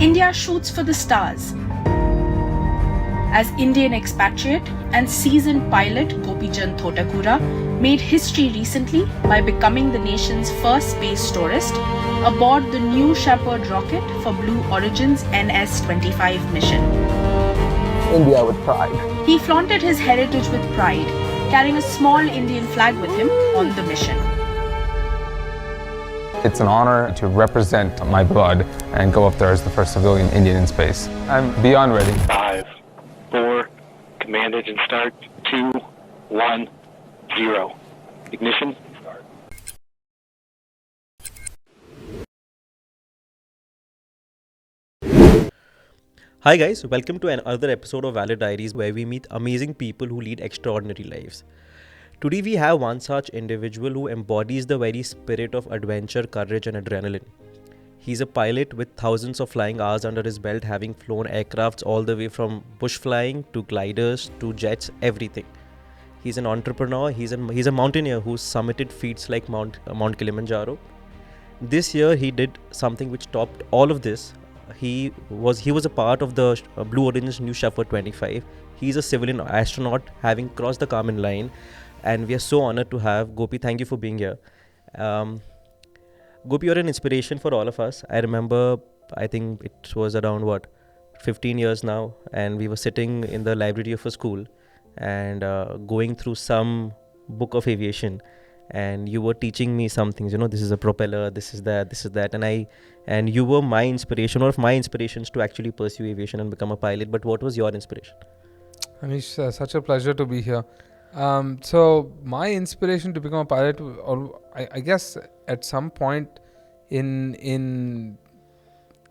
India shoots for the stars. As Indian expatriate and seasoned pilot Gopijan Thotakura made history recently by becoming the nation's first space tourist aboard the New Shepard rocket for Blue Origin's NS-25 mission. India with pride. He flaunted his heritage with pride, carrying a small Indian flag with him on the mission. It's an honor to represent my blood and go up there as the first civilian Indian in space. I'm beyond ready. 5, 4, command engine start, 2, 1, 0. Ignition. Start. Hi guys, welcome to another episode of Valid Diaries where we meet amazing people who lead extraordinary lives. Today we have one such individual who embodies the very spirit of adventure, courage and adrenaline. He's a pilot with thousands of flying hours under his belt, having flown aircrafts all the way from bush flying to gliders to jets, everything. He's an entrepreneur, he's a mountaineer who's summited feats like Mount Kilimanjaro. This year he did something which topped all of this. He was a part of the Blue Origin's New Shepard 25. He's a civilian astronaut having crossed the Kármán line, and we are so honored to have Gopi. Thank you for being here. Gopi, you're an inspiration for all of us. I remember, I think it was around 15 years now, and we were sitting in the library of a school and going through some book of aviation, and you were teaching me some things, this is a propeller, this is that, and you were my inspiration, or of my inspirations to actually pursue aviation and become a pilot. But what was your inspiration? Anish, such a pleasure to be here. So my inspiration to become a pilot, I guess at some point in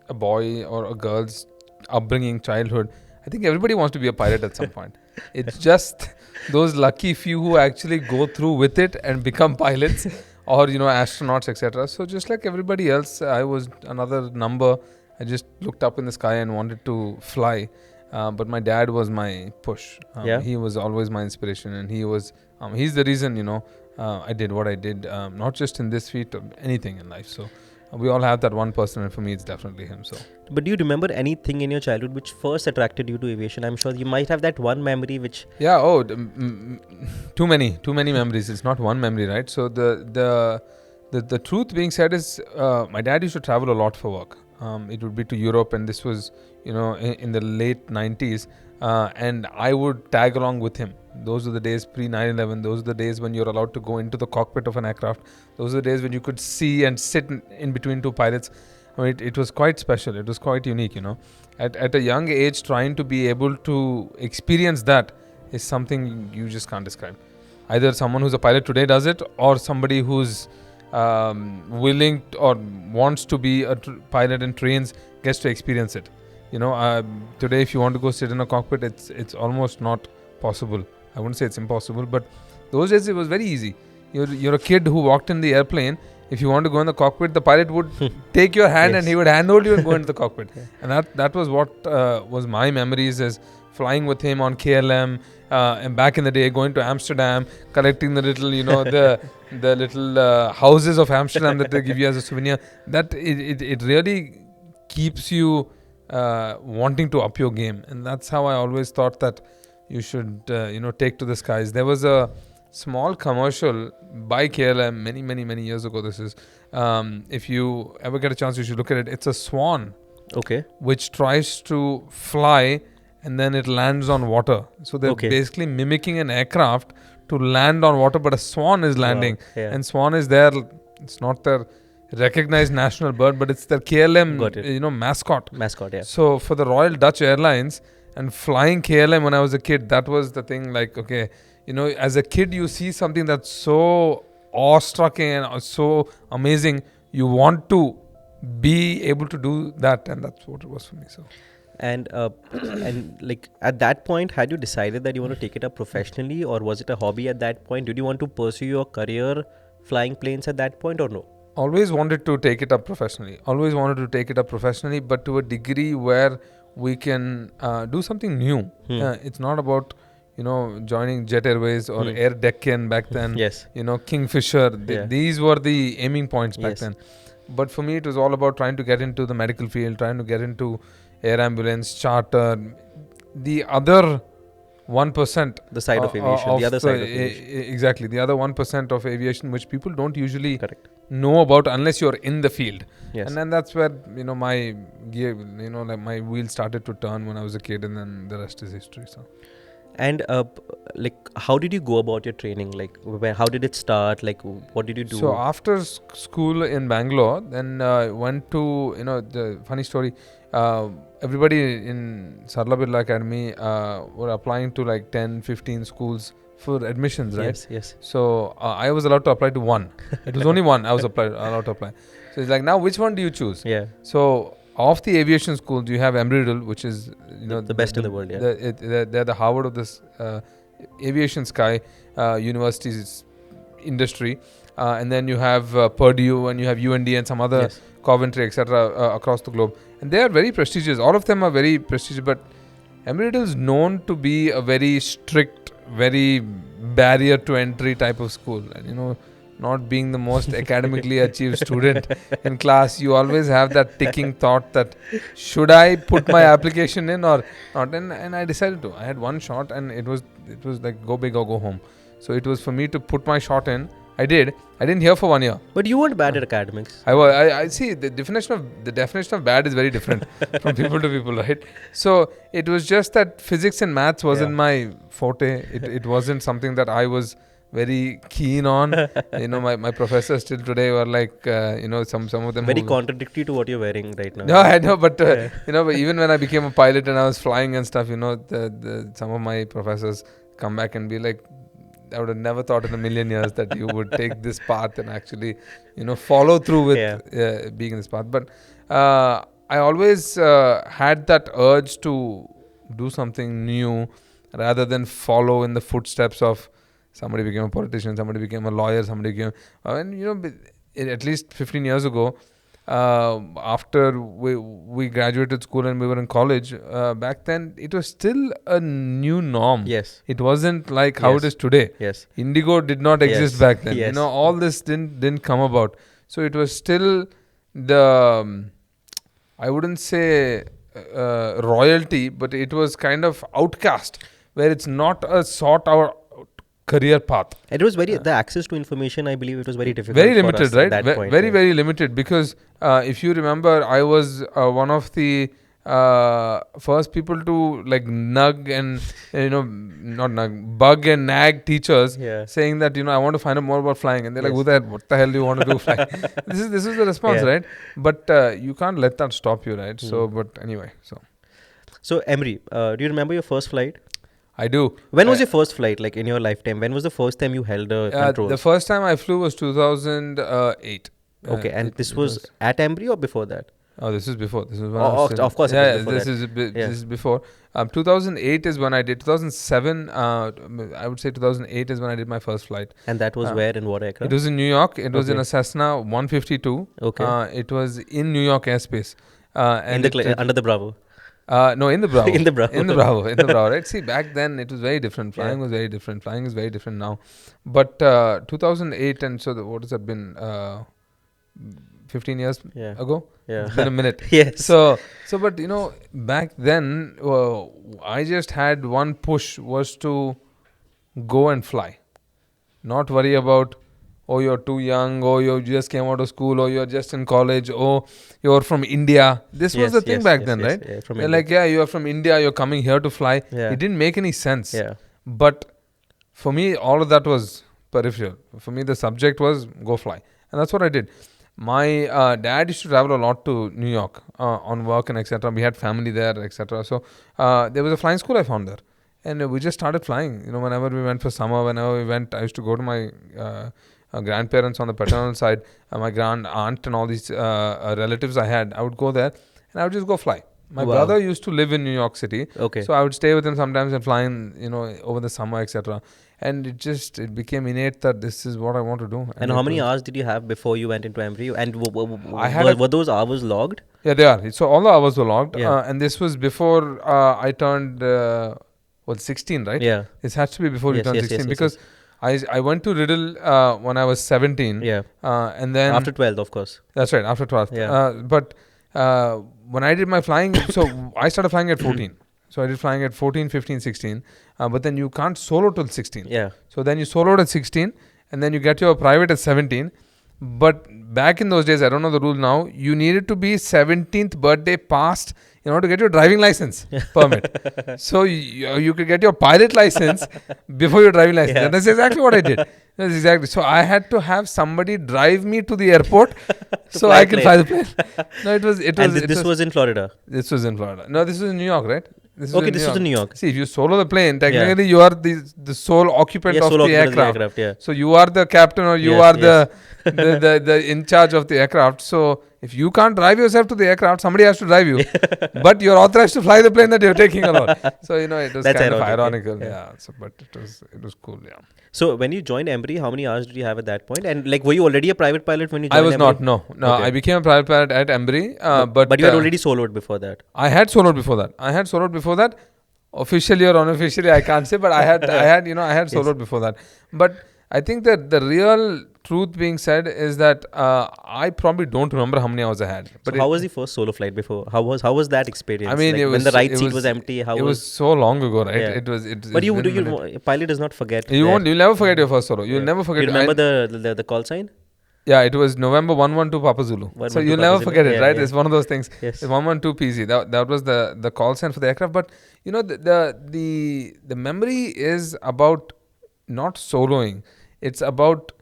a boy or a girl's upbringing, childhood, I think everybody wants to be a pilot at some point. It's just those lucky few who actually go through with it and become pilots or, astronauts, etc. So just like everybody else, I was another number. I just looked up in the sky and wanted to fly. But my dad was my push. He was always my inspiration, and he's the reason, I did what I did, not just in this feat, anything in life. So we all have that one person, and for me, it's definitely him. So. But do you remember anything in your childhood which first attracted you to aviation? I'm sure you might have that one memory which... Yeah, too many memories. It's not one memory, right? So the truth being said is, my dad used to travel a lot for work. It would be to Europe, and this was, in the late 90s, and I would tag along with him. Those were the days pre 9/11. Those are the days when you're allowed to go into the cockpit of an aircraft. Those are the days when you could see and sit in between two pilots. I mean, it was quite special. It was quite unique, At a young age, trying to be able to experience that is something you just can't describe. Either someone who's a pilot today does it, or somebody who's willing or wants to be a pilot and trains gets to experience it. Today if you want to go sit in a cockpit, it's almost not possible. I wouldn't say it's impossible, but those days it was very easy. You're a kid who walked in the airplane. If you want to go in the cockpit, the pilot would take your hand and he would handhold you and go into the cockpit. And that was what was my memories, as flying with him on KLM, and back in the day going to Amsterdam, collecting the little, the little houses of Amsterdam that they give you as a souvenir. That it really keeps you wanting to up your game, and that's how I always thought that you should take to the skies. There was a small commercial by KLM many years ago. This is if you ever get a chance, you should look at it. It's a swan, which tries to fly and then it lands on water. So they're basically mimicking an aircraft to land on water, but a swan is landing. Wow. Yeah. And swan is there. It's not their recognized national bird, but it's their KLM, mascot. Mascot, yeah. So for the Royal Dutch Airlines and flying KLM when I was a kid, that was the thing. Like, as a kid, you see something that's so awe-striking and so amazing. You want to be able to do that, and that's what it was for me. So. And like at that point, had you decided that you want to take it up professionally, or was it a hobby at that point? Did you want to pursue your career flying planes at that point, or no? Always wanted to take it up professionally. But to a degree where we can do something new. It's not about joining Jet Airways or Air Deccan back then. Yes. Kingfisher. These were the aiming points back then. But for me, it was all about trying to get into the medical field, trying to get into air ambulance, charter, the other 1%. The side of aviation, the other side of aviation. Exactly, the other 1% of aviation, which people don't usually Correct. know about unless you're in the field. Yes. And then that's where, my gear, like my wheel started to turn when I was a kid, and then the rest is history. So. And like, how did you go about your training? Like, how did it start? Like, what did you do? So after school in Bangalore, then went to, the funny story, everybody in Sarla Birla Academy were applying to like 10, 15 schools for admissions, right? Yes, yes. So I was allowed to apply to one. It was only one I was allowed to apply. So it's like, now which one do you choose? Yeah. So of the aviation schools, you have Embry-Riddle, which is the best in the world. Yeah. They're the Harvard of this aviation sky universities industry, and then you have Purdue, and you have UND and some other Coventry, etc. Across the globe, and they are very prestigious. All of them are very prestigious, but Embry-Riddle is known to be a very strict, very barrier to entry type of school, and not being the most academically achieved student in class, you always have that ticking thought that should I put my application in or not? And I decided to. I had one shot, and it was like go big or go home. So it was for me to put my shot in. I did. I didn't hear for 1 year. But you weren't bad at academics. I see the definition of bad is very different from people to people, right? So it was just that physics and maths wasn't my forte. It wasn't something that I was very keen on. My professors still today were like, some of them very contradictory to what you're wearing right now. No, I know, but but even when I became a pilot and I was flying and stuff, some of my professors come back and be like, I would have never thought in a million years that you would take this path and actually, follow through with being in this path. But I always had that urge to do something new rather than follow in the footsteps of somebody became a politician, somebody became a lawyer, somebody became... at least 15 years ago, after we graduated school and we were in college, back then it was still a new norm. Yes. It wasn't like how it is today. Yes. Indigo did not exist back then. Yes. All this didn't come about. So it was still the... I wouldn't say royalty, but it was kind of outcast, where it's not a sought out career path. It was the access to information, I believe it was very difficult. Very limited, for us right? At that point, very, very limited, because if you remember, I was one of the first people to like nug and, not nug, bug and nag teachers saying that, I want to find out more about flying. And they're like, what the hell do you want to do flying? This is the response, right? But you can't let that stop you, right? So, but anyway, So, Emery, do you remember your first flight? I do. When was your first flight, like in your lifetime? When was the first time you held a control? The first time I flew was 2008. Okay, and this was at Embry or before that? Oh, this is before. This is when of course. This is before. 2008 is when I did. 2007, I would say 2008 is when I did my first flight. And that was where, in what aircraft? It was in New York. It was in a Cessna 152. Okay. It was in New York airspace. And under the Bravo. No, in the Bravo. In the Bravo. In the Bravo, right? See, back then it was very different. Flying was very different. Flying is very different now. But 2008, and so what has that been? 15 years ago? Yeah. It's been a minute. Yes. So, but back then, I just had one push, was to go and fly. Not worry about, you're too young, you just came out of school, you're just in college, you're from India. This was the thing back then, right? Yeah, they're like, you're from India, you're coming here to fly. Yeah. It didn't make any sense. Yeah. But for me, all of that was peripheral. For me, the subject was go fly. And that's what I did. My dad used to travel a lot to New York on work and etc. We had family there, etc. So there was a flying school I found there. And we just started flying. Whenever we went for summer, whenever we went, I used to go to my... grandparents on the paternal side, my grand aunt and all these relatives I had, I would go there and I would just go fly. My brother used to live in New York City. Okay. So I would stay with him sometimes and fly in, over the summer, etc. And it became innate that this is what I want to do. And how many hours did you have before you went into Embry? And were those hours logged? Yeah, they are. So all the hours were logged. Yeah. And this was before I turned 16, right? Yeah. This has to be before you turn 16 because I went to Riddle when I was 17. Yeah. And then After 12th, of course. that's right, after 12th. Yeah. But when I did my flying, so I started flying at 14. So I did flying at 14, 15, 16. But then you can't solo till 16. Yeah. So then you soloed at 16, and then you get your private at 17. But back in those days, I don't know the rule now, you needed to be 17th birthday past in order to get your driving license permit. So you could get your pilot license before your driving license. Yeah. And that's exactly what I did. That's exactly. So I had to have somebody drive me to the airport so fly I can fly the plane. No, it was. And this was in Florida. This was in Florida. No, this was in New York, right? This Okay, this was in New York. See, if you solo the plane, technically you are the sole occupant of sole the occupant of the aircraft. aircraft, yeah. So you are the captain or you Yes, are yes. the in charge of the aircraft. So if you can't drive yourself to the aircraft, somebody has to drive you. But you're authorized to fly the plane that you're taking along. So it was That's kind of ironic, ironical. yeah. Yeah. So but it was cool. Yeah. So when you joined Embry, how many hours did you have at that point? And like, were you already a private pilot when you joined I was Embry? not. No. Okay. I became a private pilot at Embry. But you had already soloed before that. I had soloed before that. Officially or unofficially, I can't say, but I had soloed before that. But I think that the real truth being said is that I probably don't remember how many hours I had. But So how was the first solo flight before? How was that experience? I mean, like it was when the right it seat was empty. It was so long ago, right? Yeah. It was. But a pilot does not forget. You won't. You'll never forget your first solo. You'll never forget. You remember the call sign? Yeah, it was November 112 Papa Zulu. 112 So you'll Papa never Zulu. forget it, Yeah, right? yeah. It's one of those things. Yes. It's 112 PZ. That was the call sign for the aircraft. But the memory is about not soloing. It's about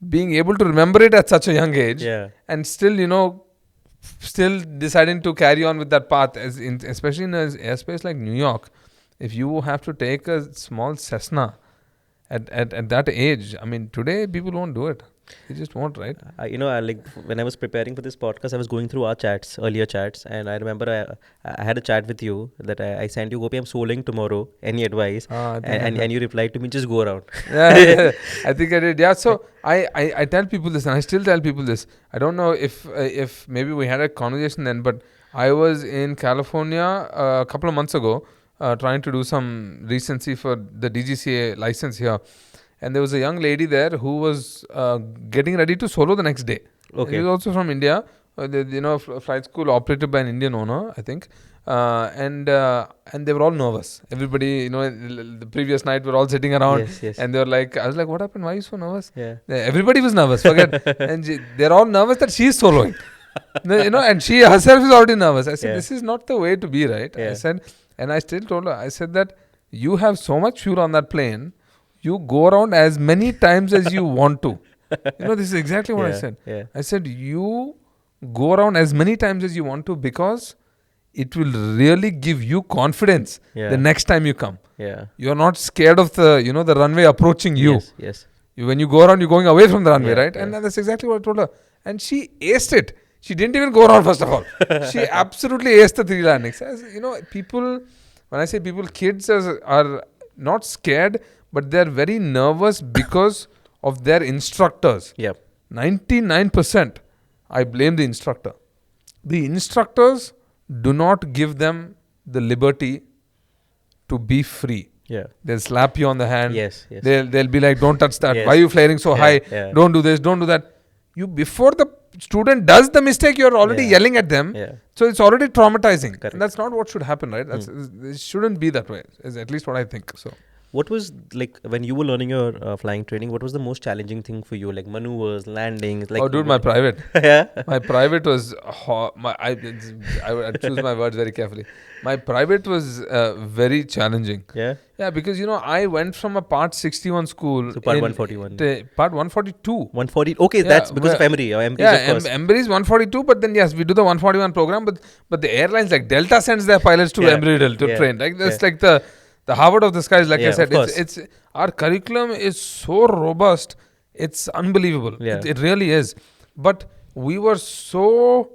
being able to remember it at such a young age. Yeah. And still, still deciding to carry on with that path, especially in an airspace like New York. If you have to take a small Cessna at that age, I mean, today people won't do it. They just won't, right? Like when I was preparing for this podcast, I was going through our earlier chats, and I remember I had a chat with you that I sent you, Gopi, I'm soloing tomorrow. Any advice? And you replied to me, just go around. Yeah, I think I did. Yeah, so I tell people this, and I still tell people this. I don't know if maybe we had a conversation then, but I was in California a couple of months ago trying to do some recency for the DGCA license here. And there was a young lady there who was getting ready to solo the next day. Okay. She was also from India. Flight school operated by an Indian owner, I think. And they were all nervous. Everybody, the previous night, we were all sitting around. Yes. And they were like, I was like, what happened? Why are you so nervous? Yeah. Everybody was nervous. Forget. And they're all nervous that she's soloing. And she herself is already nervous. I said, this is not the way to be, right? Yeah. I said, and I still told her, I said that you have so much fuel on that plane. You go around as many times as you want to. This is exactly what I said. Yeah. I said, you go around as many times as you want to because it will really give you confidence the next time you come. Yeah. You're not scared of the runway approaching you. Yes. When you go around, you're going away from the runway, Yeah, right? yeah. And that's exactly what I told her. And she aced it. She didn't even go around, first of all. She absolutely aced the 3 landings. People, when I say people, kids are not scared, but they're very nervous because of their instructors. Yeah. 99%, I blame the instructor. The instructors do not give them the liberty to be free. Yeah. They'll slap you on the hand. Yes. They'll be like, don't touch that. Yes. Why are you flaring so high? Yeah. Don't do this, don't do that. Before the student does the mistake, you're already yelling at them. Yeah. So it's already traumatizing. Correct. And that's not what should happen, right? It shouldn't be that way, is at least what I think. So. What was, like, when you were learning your flying training, what was the most challenging thing for you? Like maneuvers, landings? Like, My private. Yeah. My private was, I choose my words very carefully. My private was very challenging. Yeah. Yeah, because, I went from a Part 61 school. So Part 141. Part 142. 140. Okay, that's because of Embry. Yeah, Embry is 142, but then yes, we do the 141 program. But the airlines like Delta sends their pilots to Embry to train. Like that's like the Harvard of the skies. Like I said, it's our curriculum is so robust. It's unbelievable. Yeah. It really is. But we were so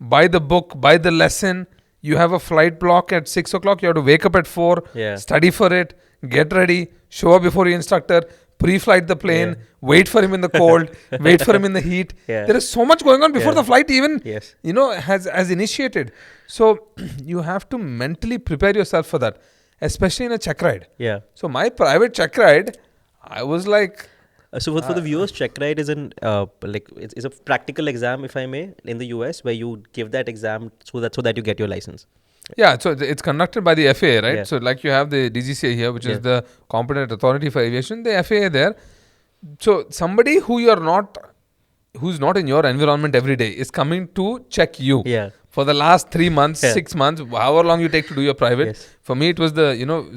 by the book, by the lesson. You have a flight block at 6 o'clock. You have to wake up at 4, study for it, get ready, show up before your instructor, pre-flight the plane, wait for him in the cold, wait for him in the heat. Yeah. There is so much going on before the flight even, Yes. has initiated. So you have to mentally prepare yourself for that, especially in a check ride. Yeah. So my private check ride, I was like, So for the viewers, check ride is it's a practical exam, if I may, in the US, where you give that exam so that you get your license. yeah, so it's conducted by the FAA, right? Yeah. So like you have the DGCA here, which is the competent authority for aviation, the FAA there. So somebody who's not in your environment every day is coming to check you. Yeah. For the last 3 months, 6 months, however long you take to do your private. Yes. For me, it was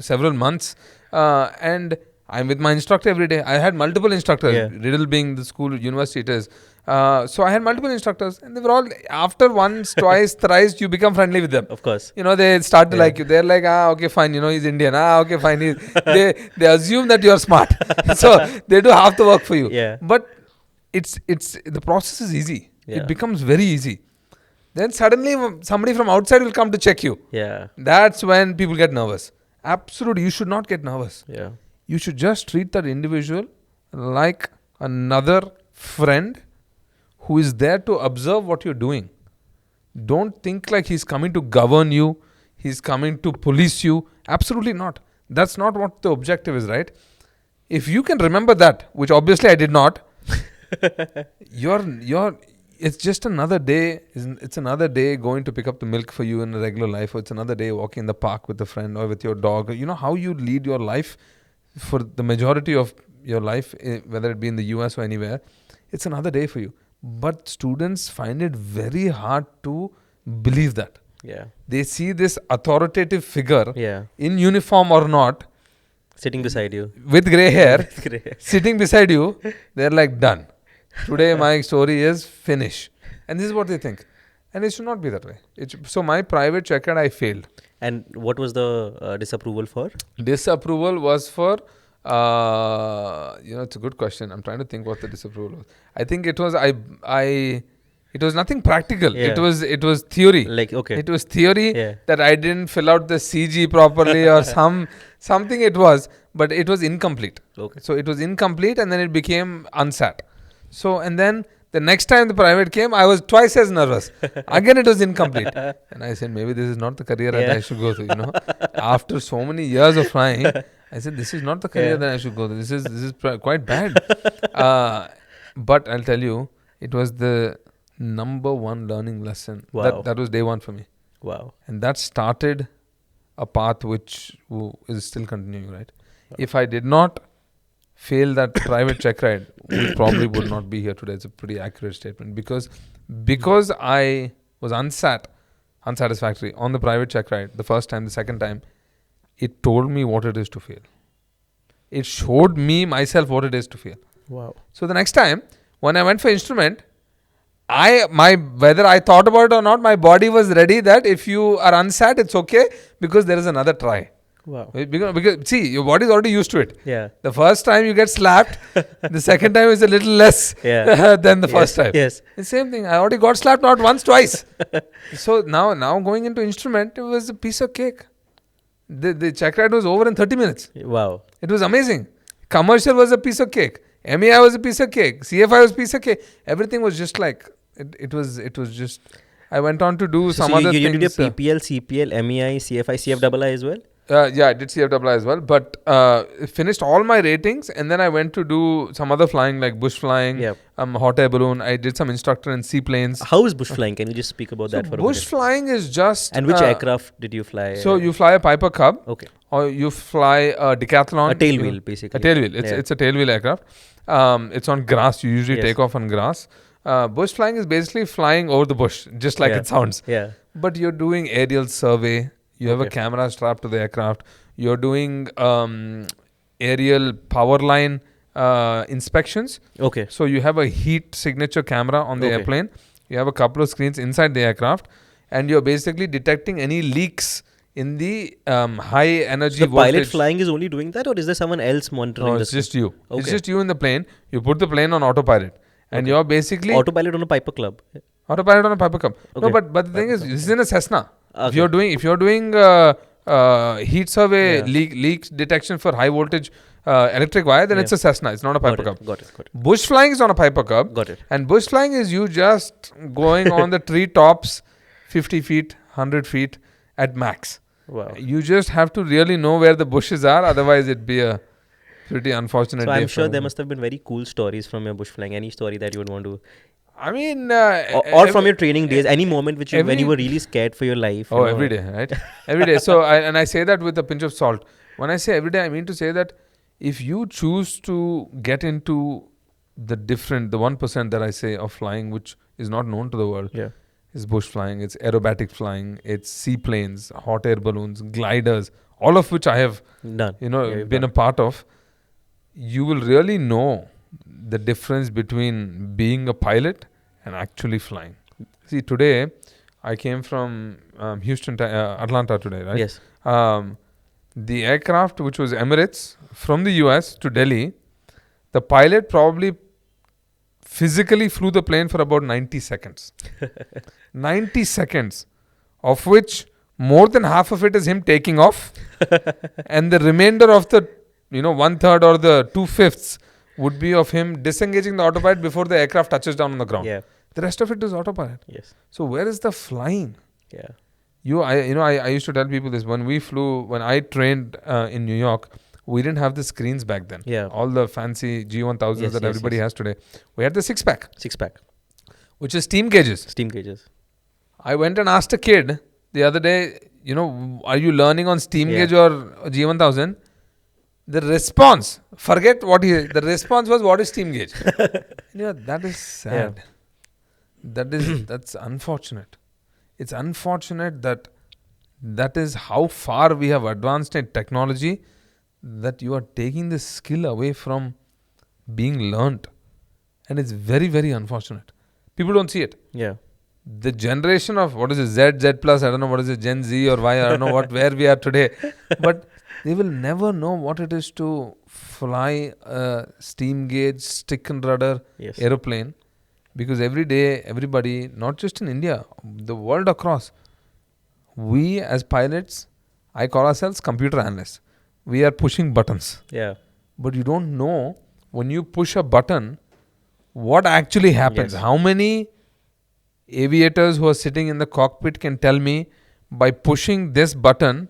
several months. And I'm with my instructor every day. I had multiple instructors, Riddle being the school, university it is. So I had multiple instructors, and they were all, after once, twice, thrice, you become friendly with them. Of course. They start to like you. They're like, okay, fine, he's Indian. Okay, fine. They assume that you're smart. So they do half the work for you. Yeah. But it's the process is easy. Yeah. It becomes very easy. Then suddenly somebody from outside will come to check you. Yeah. That's when people get nervous. Absolutely, you should not get nervous. Yeah. You should just treat that individual like another friend who is there to observe what you're doing. Don't think like he's coming to govern you, he's coming to police you. Absolutely not. That's not what the objective is, right? If you can remember that, which obviously I did not, it's just another day. It's another day going to pick up the milk for you in a regular life, or it's another day walking in the park with a friend or with your dog. You know how you lead your life for the majority of your life, whether it be in the US or anywhere. It's another day for you. But students find it very hard to believe that. Yeah. They see this authoritative figure in uniform or not, sitting beside you with grey hair, sitting beside you. They're like, done. Today my story is finish. And this is what they think. And it should not be that way. So my private check ride, I failed. And what was the disapproval for? Disapproval was for, it's a good question. I'm trying to think what the disapproval was. I think it was, it was nothing practical. Yeah. It was theory. Like, okay. It was theory that I didn't fill out the CG properly or something it was, but it was incomplete. Okay. So it was incomplete, and then it became unsat. So, and then the next time the private came, I was twice as nervous. Again, it was incomplete. And I said, maybe this is not the career that I should go to, After so many years of flying, I said, this is not the career that I should go to. This is quite bad. But I'll tell you, it was the number one learning lesson. Wow. That was day one for me. Wow. And that started a path which is still continuing, right? Wow. If I did not fail that private check ride, we probably would not be here today. It's a pretty accurate statement. Because I was unsatisfactory on the private check ride the first time, the second time, it told me what it is to fail. It showed me myself what it is to fail. Wow. So the next time, when I went for instrument, whether I thought about it or not, my body was ready that if you are unsat, it's okay because there is another try. Wow. Because see, your body is already used to it. Yeah. The first time you get slapped, the second time is a little less than the first time. Yes. The same thing. I already got slapped not once, twice. So now going into instrument, it was a piece of cake. The check ride was over in 30 minutes. Wow. It was amazing. Commercial was a piece of cake. MEI was a piece of cake. CFI was a piece of cake. Everything was just like, it was just, I went on to do some other things. You did your PPL, CPL, MEI, CFI, CFII as well? I did CFII as well, but finished all my ratings, and then I went to do some other flying like bush flying, hot air balloon. I did some instructor in seaplanes. How is bush flying? Can you just speak about that for a minute? Bush flying is just... And which aircraft did you fly? So you fly a Piper Cub. Okay. Or you fly a Decathlon. A tailwheel, basically. A tailwheel. It's a tailwheel aircraft. It's on grass. You usually take off on grass. Bush flying is basically flying over the bush, just like it sounds. Yeah. But you're doing aerial survey. You have a camera strapped to the aircraft. You're doing aerial power line inspections. Okay. So you have a heat signature camera on the airplane. You have a couple of screens inside the aircraft. And you're basically detecting any leaks in the high energy voltage. The pilot flying is only doing that, or is there someone else monitoring? No, it's just you. Okay. It's just you in the plane. You put the plane on autopilot. And you're basically... Autopilot on a Piper Club. Autopilot on a Piper Cub. Okay. No, but the thing is, this is in a Cessna. Okay. If you're doing heat survey, leak detection for high voltage electric wire, then it's a Cessna. It's not a Piper Cub. Got it. Bush flying is on a Piper Cub. Got it. And bush flying is you just going on the tree tops 50 feet, 100 feet at max. Wow. You just have to really know where the bushes are. Otherwise, it'd be a pretty unfortunate So day. I'm sure for there me. must have been very cool stories from your bush flying. Any story that you would want to, I mean, or from your training days, any moment which you, when every- you were really scared for your life. Oh, every day, right? Every day. So, I say that with a pinch of salt. When I say every day, I mean to say that if you choose to get into the 1% that I say of flying, which is not known to the world, Yeah. is bush flying, it's aerobatic flying, it's seaplanes, hot air balloons, gliders, all of which I have, Done. Yeah, you've been done. a part of. You will really know the difference between being a pilot and actually flying. See, today I came from Atlanta today, right? Yes. The aircraft, which was Emirates, from the US to Delhi, the pilot probably physically flew the plane for about 90 seconds. 90 seconds, of which more than half of it is him taking off, and the remainder of the 1/3 or the 2/5 would be of him disengaging the autopilot before the aircraft touches down on the ground. Yeah. The rest of it is autopilot. Yes. So where is the flying? Yeah. I used to tell people this when I trained in New York. We didn't have the screens back then. Yeah. All the fancy G1000s Yes, that yes, everybody yes. has today. We had the 6-pack, 6-pack. which is steam gauges. Steam cages. I went and asked a kid the other day, are you learning on steam Yeah. gauge or G1000? The response, the response was, what is steam gauge? That is sad. That's unfortunate. It's unfortunate that is how far we have advanced in technology, that you are taking this skill away from being learnt. And it's very, very unfortunate. People don't see it. Yeah. The generation of, what is it, Z plus, I don't know what is it, Gen Z or Y, I don't know where we are today. But they will never know what it is to fly a steam gauge, stick and rudder Yes. aeroplane. Because every day, everybody, not just in India, the world across, we as pilots, I call ourselves computer analysts. We are pushing buttons. Yeah. But you don't know, when you push a button, what actually happens. Yes. How many aviators who are sitting in the cockpit can tell me, by pushing this button,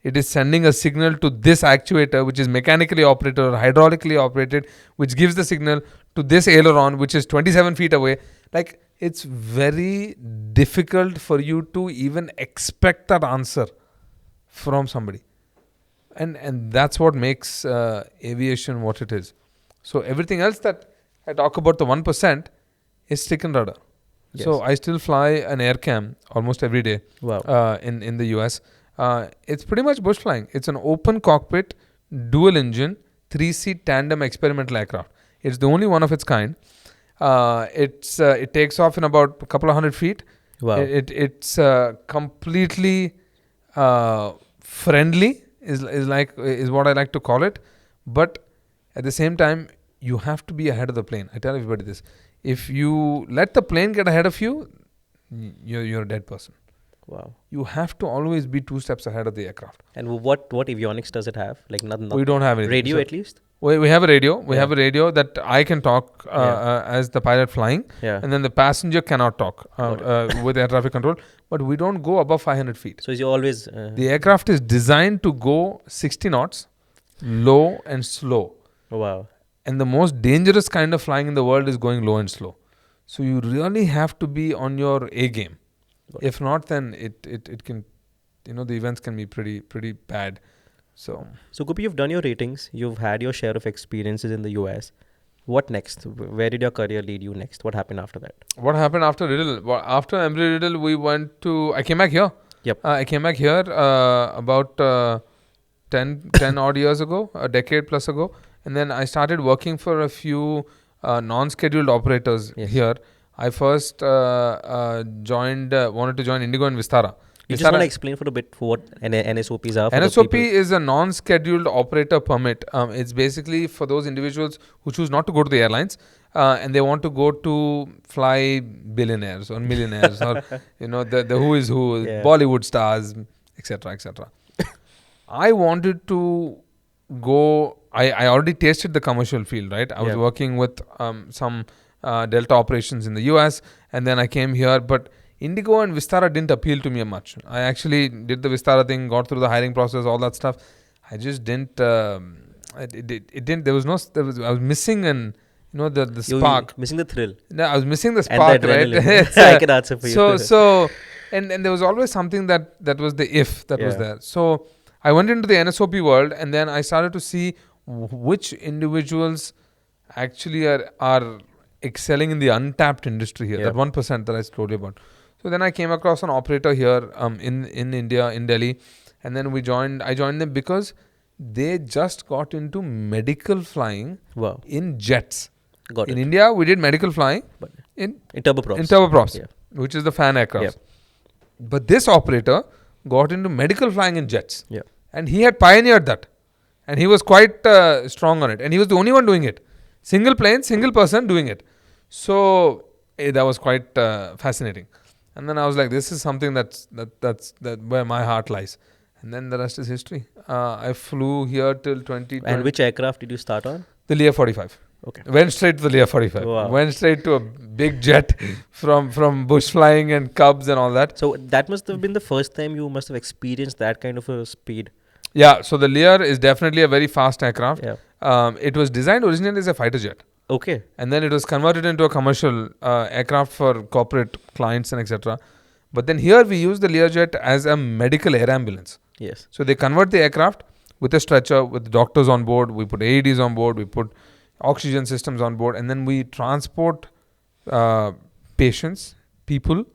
it is sending a signal to this actuator, which is mechanically operated or hydraulically operated, which gives the signal to this aileron, which is 27 feet away. Like, it's very difficult for you to even expect that answer from somebody. And that's what makes aviation what it is. So everything else that I talk about, the 1%, is stick and rudder. Yes. So I still fly an air cam almost every day. Wow. In the US. It's pretty much bush flying. It's an open cockpit, dual engine, 3-seat tandem experimental aircraft. It's the only one of its kind. It takes off in about a couple of 100 feet. Wow. It's completely friendly is what I like to call it. But at the same time, you have to be ahead of the plane. I tell everybody this. If you let the plane get ahead of you, you're a dead person. Wow. You have to always be 2 steps ahead of the aircraft. And what avionics does it have? Like nothing. We don't have anything. Radio So at least. we have a radio. We Yeah. have a radio that I can talk as the pilot flying, Yeah. and then the passenger cannot talk with air traffic control. But we don't go above 500 feet. So you always. The aircraft is designed to go 60 knots, low and slow. Wow. And the most dangerous kind of flying in the world is going low and slow. So you really have to be on your A game. If not, then it can, the events can be pretty bad. So Gopi, you've done your ratings. You've had your share of experiences in the US. What next? Where did your career lead you next? What happened after that? what happened after Riddle? After Embry-Riddle, I came back here. Yep. I came back here about 10 odd years ago, a decade plus ago. And then I started working for a few non-scheduled operators Yes. here. I first wanted to join Indigo and Vistara. You just want to explain for a bit for what NSOPs are? For the NSOP people. is a non-scheduled operator permit. It's basically for those individuals who choose not to go to the airlines and they want to go to fly billionaires or millionaires or the who is who, Yeah. Bollywood stars, etc., etc. I wanted to go. I already tasted the commercial field, right? I was Yeah. working with some Delta operations in the US, and then I came here, but Indigo and Vistara didn't appeal to me much. I actually did the Vistara thing, got through the hiring process, all that stuff. I just didn't it didn't. There was no. I was missing the spark. Missing the thrill. No, I was missing the And spark, the right? adrenaline. I can answer for you. And there was always something that was the if that was Yeah. there. So I went into the NSOP world, and then I started to see which individuals actually are excelling in the untapped industry here. Yeah. That 1% that I told you about. So then I came across an operator here in India, in Delhi, and then I joined them because they just got into medical flying Wow. in jets. Got In it. India, we did medical flying But in in turboprops. turboprops, Yeah. which is the fan aircraft. Yeah. But this operator got into medical flying in jets. Yeah. And he had pioneered that. And he was quite strong on it. And he was the only one doing it. Single plane, single person doing it. So that was quite fascinating. And then I was like, this is something that's where my heart lies. And then the rest is history. I flew here till 2020. And which aircraft did you start on? The Lear 45. Okay. Went straight to the Lear 45. Wow. Went straight to a big jet from bush flying and Cubs and all that. So that must have been the first time you must have experienced that kind of a speed. Yeah, so the Lear is definitely a very fast aircraft. Yeah. It was designed originally as a fighter jet. Okay. And then it was converted into a commercial aircraft for corporate clients and etc. But then here we use the Learjet as a medical air ambulance. Yes. So they convert the aircraft with a stretcher, with doctors on board. We put AEDs on board. We put oxygen systems on board. And then we transport patients, people,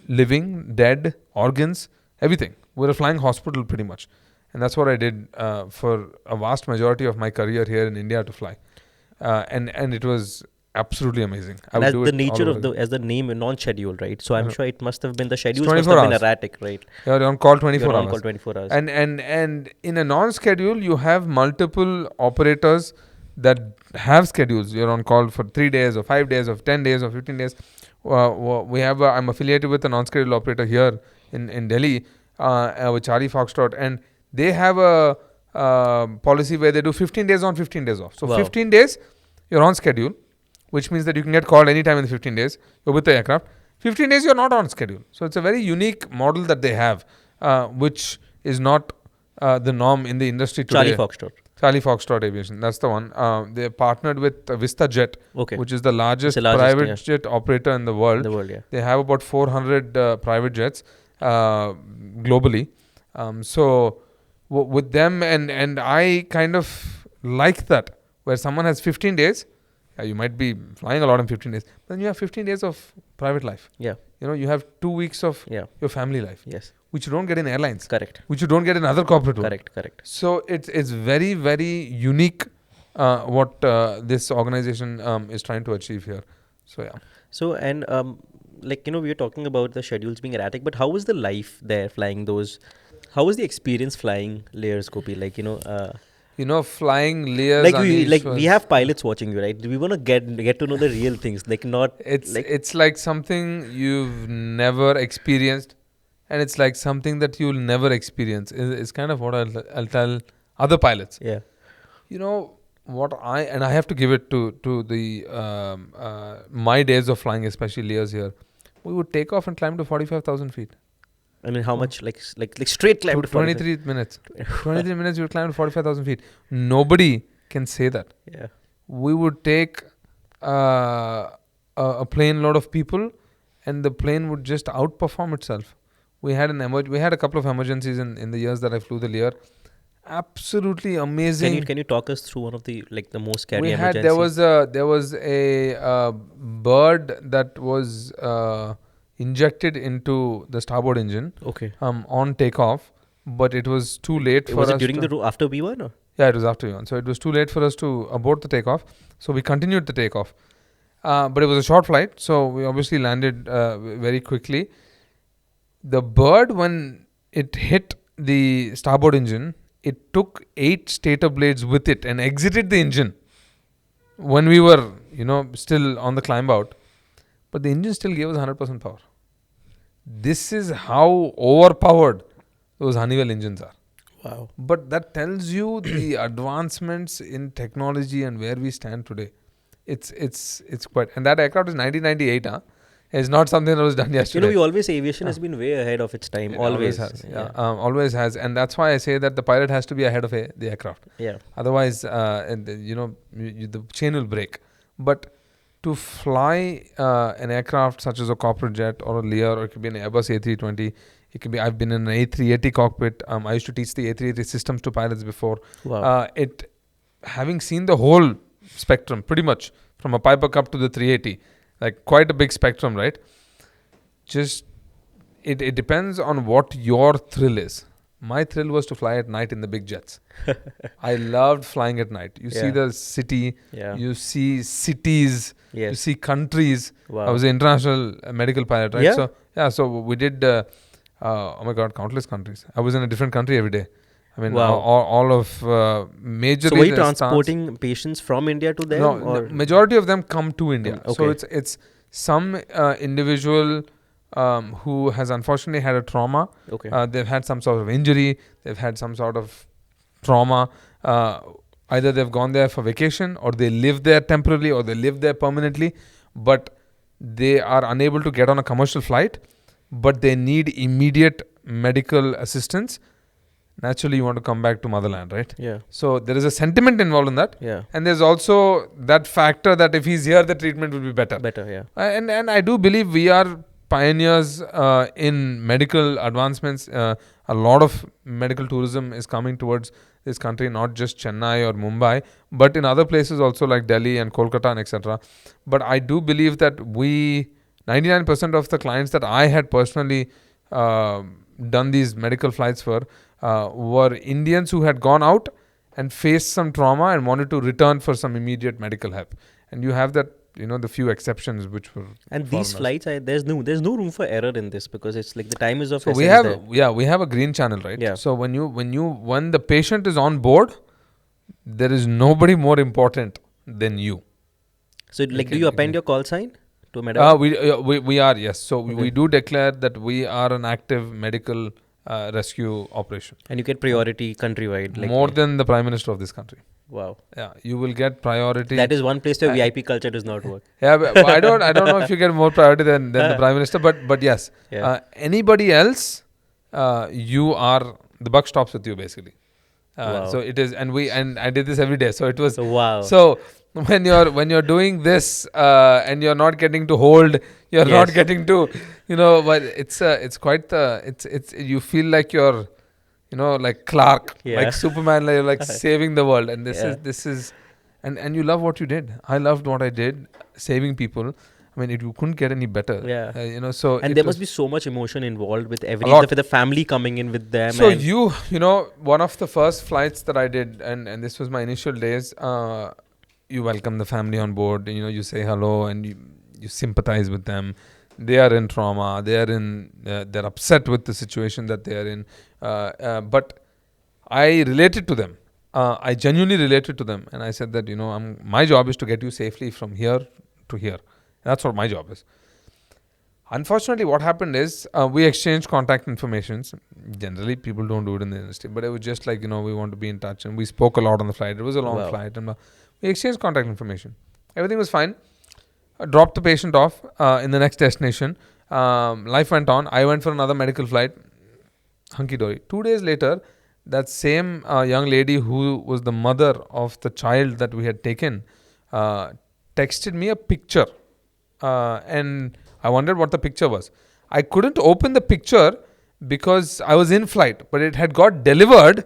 living, dead, organs, everything. We're a flying hospital pretty much. And that's what I did for a vast majority of my career here in India to fly. And it was absolutely amazing. And as the nature of as the name, non-scheduled, right? So I'm sure it must have been, the schedules must have been erratic, right? You're on call 24 You're hours. on call 24 hours. And in a non-schedule, you have multiple operators that have schedules. You're on call for 3 days or 5 days or 10 days or 15 days. I'm affiliated with a non-scheduled operator here in Delhi with Charlie Foxtrot, and they have a policy where they do 15 days on, 15 days off. So Wow. 15 days, you're on schedule, which means that you can get called anytime in the 15 days. You're with the aircraft. 15 days, you're not on schedule. So it's a very unique model that they have, which is not the norm in the industry today. Charlie Foxtrot Aviation. That's the one. They partnered with Vista Jet, Okay. which is the largest, private jet operator in the world. They have about 400 private jets globally. With them, and I kind of like that, where someone has 15 days. You might be flying a lot in 15 days. Then you have 15 days of private life. Yeah. You have 2 weeks of your family life. Yes. Which you don't get in airlines. Correct. Which you don't get in other corporate world. Correct. So it's very, very unique what this organization is trying to achieve here. So yeah. So and we were talking about the schedules being erratic, but how was the life there flying those? How was the experience flying Lears, Gopi? Flying Lears. We have pilots watching you, right? We want to get to know the real things, It's like something you've never experienced, and it's like something that you'll never experience. It's kind of what I'll tell other pilots. Yeah. I have to give it to the my days of flying, especially Lears here. We would take off and climb to 45,000 feet. I mean, how much? Like straight climb to 23 minutes. 23 minutes you would climb to 45,000 feet. Nobody can say that. Yeah. We would take a plane load of people, and the plane would just outperform itself. We had a couple of emergencies in the years that I flew the Lear. Absolutely amazing. Can you talk us through one of the the most scary emergencies? There was a bird that was injected into the starboard engine. Okay. On takeoff, but it was too late for us. Was it during after V1 or? Yeah, it was after V1. So it was too late for us to abort the takeoff. So we continued the takeoff. But it was a short flight, so we obviously landed very quickly. The bird, when it hit the starboard engine, it took 8 stator blades with it and exited the engine when we were, still on the climb out. But the engine still gave us 100% power. This is how overpowered those Honeywell engines are. Wow. But that tells you the advancements in technology and where we stand today. It's quite... And that aircraft is 1998. It's not something that was done You yesterday. know, we always say aviation has been way ahead of its time. It Always. has. Always has. And that's why I say that the pilot has to be ahead of the aircraft. Yeah. Otherwise, the chain will break. But to fly an aircraft such as a corporate jet or a Lear, or it could be an Airbus A320, it could be. I've been in an A380 cockpit. I used to teach the A380 systems to pilots before. Wow. Having seen the whole spectrum, pretty much from a Piper Cup to the 380, like quite a big spectrum, right? Just it depends on what your thrill is. My thrill was to fly at night in the big jets. I loved flying at night. You see Yeah. the city, Yeah. you see cities, you Yes. see countries. Wow. I was an international medical pilot, right? Yeah? So we did, oh my God, countless countries. I was in a different country every day. I mean, Wow. all of majorly. So were you the stars- transporting patients from India to them? No, or? the majority of them come to India. Okay. So it's some individual who has unfortunately had a trauma. Okay. They've had some sort of injury. They've had some sort of trauma. Either they've gone there for vacation, or they live there temporarily, or they live there permanently, but they are unable to get on a commercial flight, but they need immediate medical assistance. Naturally, you want to come back to motherland, right? Yeah. So there is a sentiment involved in that. Yeah. And there's also that factor that if he's here, the treatment will be better. Better, yeah. And I do believe we are pioneers in medical advancements. A lot of medical tourism is coming towards this country, not just Chennai or Mumbai, but in other places also like Delhi and Kolkata and etc. But I do believe that 99% of the clients that I had personally done these medical flights for were Indians who had gone out and faced some trauma and wanted to return for some immediate medical help. And you have that, the few exceptions which were. And these foreigners. flights, there's no room for error in this, because it's like the time is of So essence we have there. we have a green channel, right? Yeah. So when the patient is on board, there is nobody more important than you. So like, do you append your call sign to Medal? We are, yes. So Okay. we do declare that we are an active medical rescue operation. And you get priority countrywide. Like, More than the Prime Minister of this country. Wow. Yeah, you will get priority. That is one place where VIP culture does not work. Yeah, but I don't know if you get more priority than the Prime Minister, but yes. Yeah. Anybody else, you are, the buck stops with you basically. Wow. So it is, and I did this every day. So it was. So wow. So when you're doing this and you're not getting to hold, you're Yes. not getting to, but it's quite it's you feel like you're, like Clark, Yeah. like Superman, like you're like saving the world, and Yeah. this is, and you love what you did. I loved what I did, saving people. I mean, you couldn't get any better. Yeah. So And it there was- must be so much emotion involved with lot. with the family coming in with them. So and one of the first flights that I did, and this was my initial days, you welcome the family on board, you say hello and you sympathize with them. They are in trauma, they're upset with the situation that they are in. But I related to them. I genuinely related to them. And I said that, my job is to get you safely from here to here. That's what my job is. Unfortunately, what happened is we exchanged contact informations. Generally, people don't do it in the industry, but it was just like, we want to be in touch, and we spoke a lot on the flight. It was a long Wow. flight, and we exchanged contact information. Everything was fine. I dropped the patient off in the next destination. Life went on. I went for another medical flight. Hunky dory. 2 days later, that same young lady who was the mother of the child that we had taken texted me a picture, and I wondered what the picture was. I couldn't open the picture because I was in flight, but it had got delivered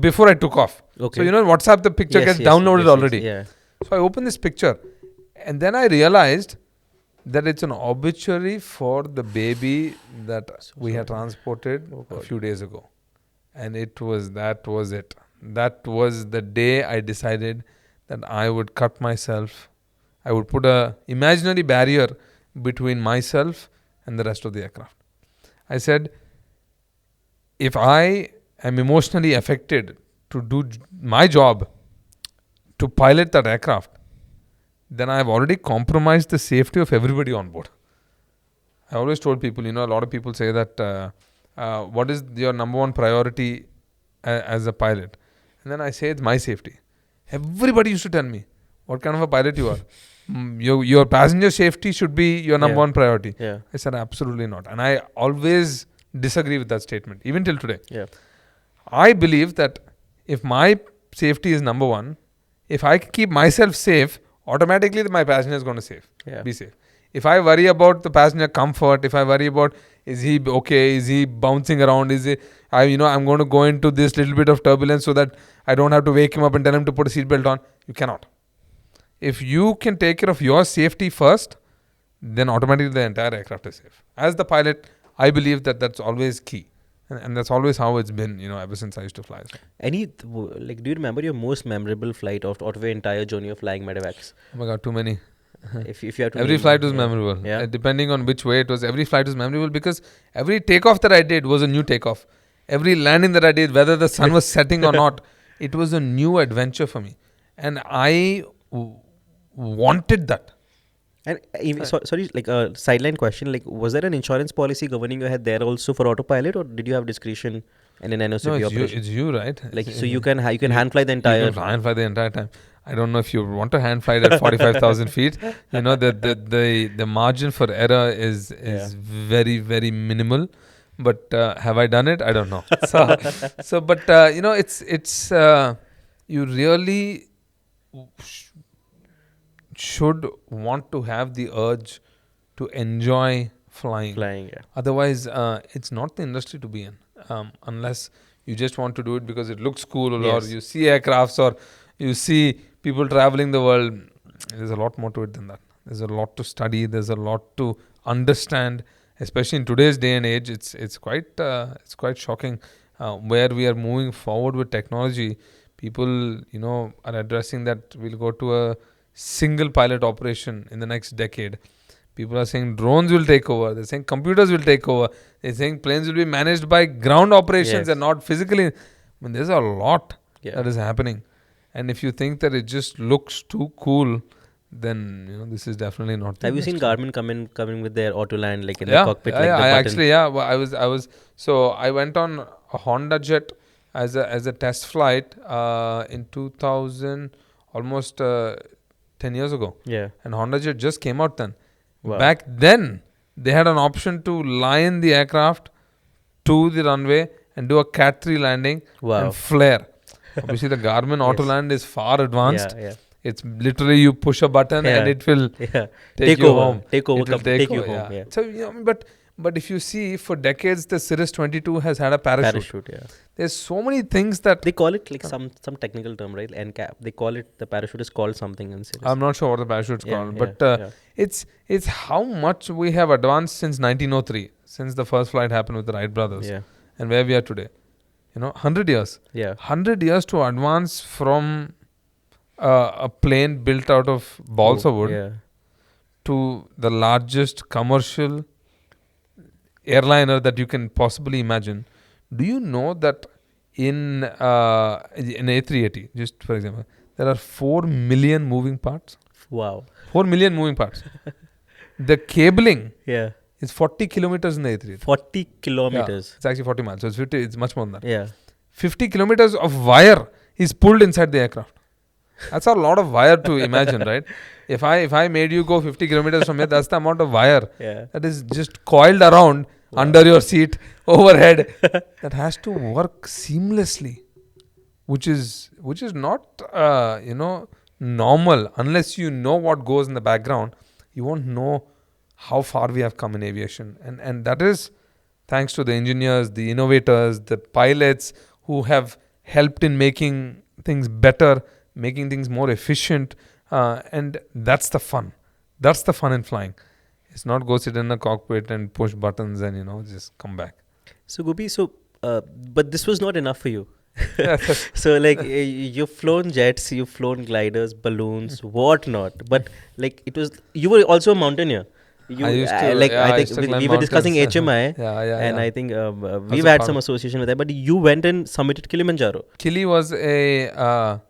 before I took off. Okay. So WhatsApp, the picture gets downloaded already. Yeah. So I opened this picture, and then I realized that it's an obituary for the baby that we had transported a few days ago. And that was it. That was the day I decided that I would cut myself. I would put a imaginary barrier between myself and the rest of the aircraft. I said, if I am emotionally affected to do my job, to pilot that aircraft, then I have already compromised the safety of everybody on board. I always told people, a lot of people say that, what is your number one priority as a pilot? And then I say, it's my safety. Everybody used to tell me, what kind of a pilot you are? your passenger safety should be your number one priority. Yeah. I said, absolutely not. And I always disagree with that statement, even till today. Yeah. I believe that if my safety is number one, if I keep myself safe, automatically my passenger is going to be safe. If I worry about the passenger comfort, if I worry about is he okay, is he bouncing around, I'm going to go into this little bit of turbulence so that I don't have to wake him up and tell him to put a seatbelt on. You cannot. If you can take care of your safety first, then automatically the entire aircraft is safe. As the pilot, I believe that that's always key. And that's always how it's been, ever since I used to fly. So. Do you remember your most memorable flight out of your entire journey of flying medevacs? Oh my God, too many. If you have to every flight was memorable. Yeah. Depending on which way it was, every flight was memorable because every takeoff that I did was a new takeoff. Every landing that I did, whether the sun was setting or not, it was a new adventure for me. And I wanted that. And sorry, like a sideline question, like was there an insurance policy governing your head there also for autopilot, or did you have discretion in an NOCP operation? It's you, right? Like so you can hand fly the entire. You can hand fly the entire time. I don't know if you want to hand fly at 45,000 feet. The margin for error is very, very minimal. But have I done it? I don't know. It's you really should want to have the urge to enjoy flying. Otherwise, it's not the industry to be in. Unless you just want to do it because it looks cool or you see aircrafts or you see people traveling the world. There's a lot more to it than that. There's a lot to study. There's a lot to understand. Especially in today's day and age, it's quite shocking where we are moving forward with technology. People, are addressing that we'll go to a single pilot operation in the next decade. People are saying drones will take over. They're saying computers will take over. They're saying planes will be managed by ground operations and not physically. There's a lot that is happening. And if you think that it just looks too cool, then this is definitely not. Have you seen Garmin coming with their Autoland like in the cockpit? I went on a Honda Jet as a test flight in 2000, almost 10 years ago. Yeah. And Honda Jet just came out then. Wow. Back then, they had an option to line the aircraft to the runway and do a Cat 3 landing and flare. Obviously, the Garmin Autoland is far advanced. It's literally you push a button and it will take you home. Take you home. Yeah. So, but if you see, for decades, the Cirrus 22 has had a parachute. There's so many things that... They call it like some technical term, right? NCAP. They call it, the parachute is called something in Cirrus. I'm not sure what the parachute is called. But it's how much we have advanced since 1903. Since the first flight happened with the Wright brothers. Yeah. And where we are today. 100 years. Yeah. 100 years to advance from a plane built out of balsa wood to the largest commercial airliner that you can possibly imagine. Do you know that in A380, just for example, there are 4 million moving parts? Wow. 4 million moving parts. The cabling is 40 kilometers in the A380. 40 kilometers. It's actually 40 miles. So it's 50. It's much more than that. Yeah. 50 kilometers of wire is pulled inside the aircraft. That's a lot of wire to imagine, right? If I made you go 50 kilometers from here, that's the amount of wire that is just coiled around under your seat, overhead. That has to work seamlessly, which is not normal. Unless you know what goes in the background, you won't know how far we have come in aviation. And that is thanks to the engineers, the innovators, the pilots who have helped in making things better, making things more efficient, and that's the fun. That's the fun in flying. It's not go sit in a cockpit and push buttons and just come back. So Gopi, but this was not enough for you. So like you've flown jets, you've flown gliders, balloons, whatnot. But like you were also a mountaineer. I used to. I think we were discussing HMI, and I think we've had some association with that. But you went and summited Kilimanjaro. Kili was a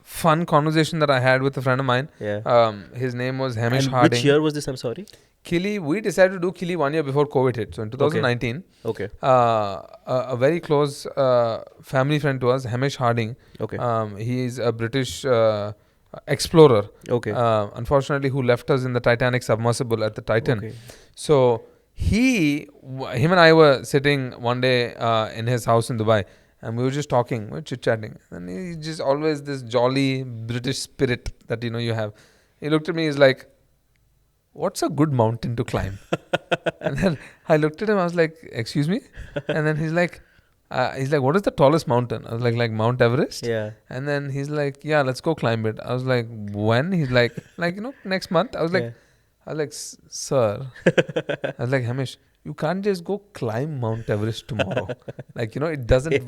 fun conversation that I had with a friend of mine. His name was Hamish Harding. Which year was this? I'm sorry. Kili, we decided to do Kili 1 year before COVID hit. So in 2019, a very close family friend to us, Hamish Harding. He is a British explorer. Okay. Unfortunately, who left us in the Titanic submersible at the Titan. Okay. So him and I were sitting one day in his house in Dubai, and we were just talking, we were chit-chatting, and he's just always this jolly British spirit that you have. He looked at me, he's like, "What's a good mountain to climb?" And then I looked at him, I was like, "Excuse me?" And then he's like, "What is the tallest mountain?" I was like Mount Everest. Yeah. And then he's like, "Yeah, let's go climb it." I was like, "When?" He's like, next month. I was like, "Sir," I was like, "Hamish, you can't just go climb Mount Everest tomorrow." It doesn't,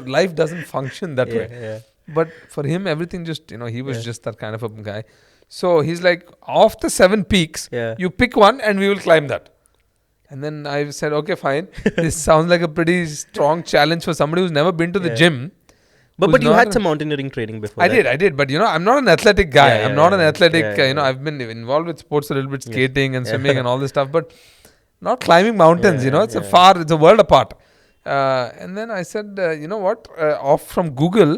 life doesn't function that way. Yeah. But for him, everything just, he was just that kind of a guy. So he's like, of the 7 peaks, you pick one and we will climb that. And then I said, okay, fine. This sounds like a pretty strong challenge for somebody who's never been to the gym. But you had some mountaineering training before. I did. But I'm not an athletic guy. I'm not an athletic. I've been involved with sports a little bit, skating and swimming and all this stuff, but not climbing mountains. It's a world apart. And then I said, off from Google,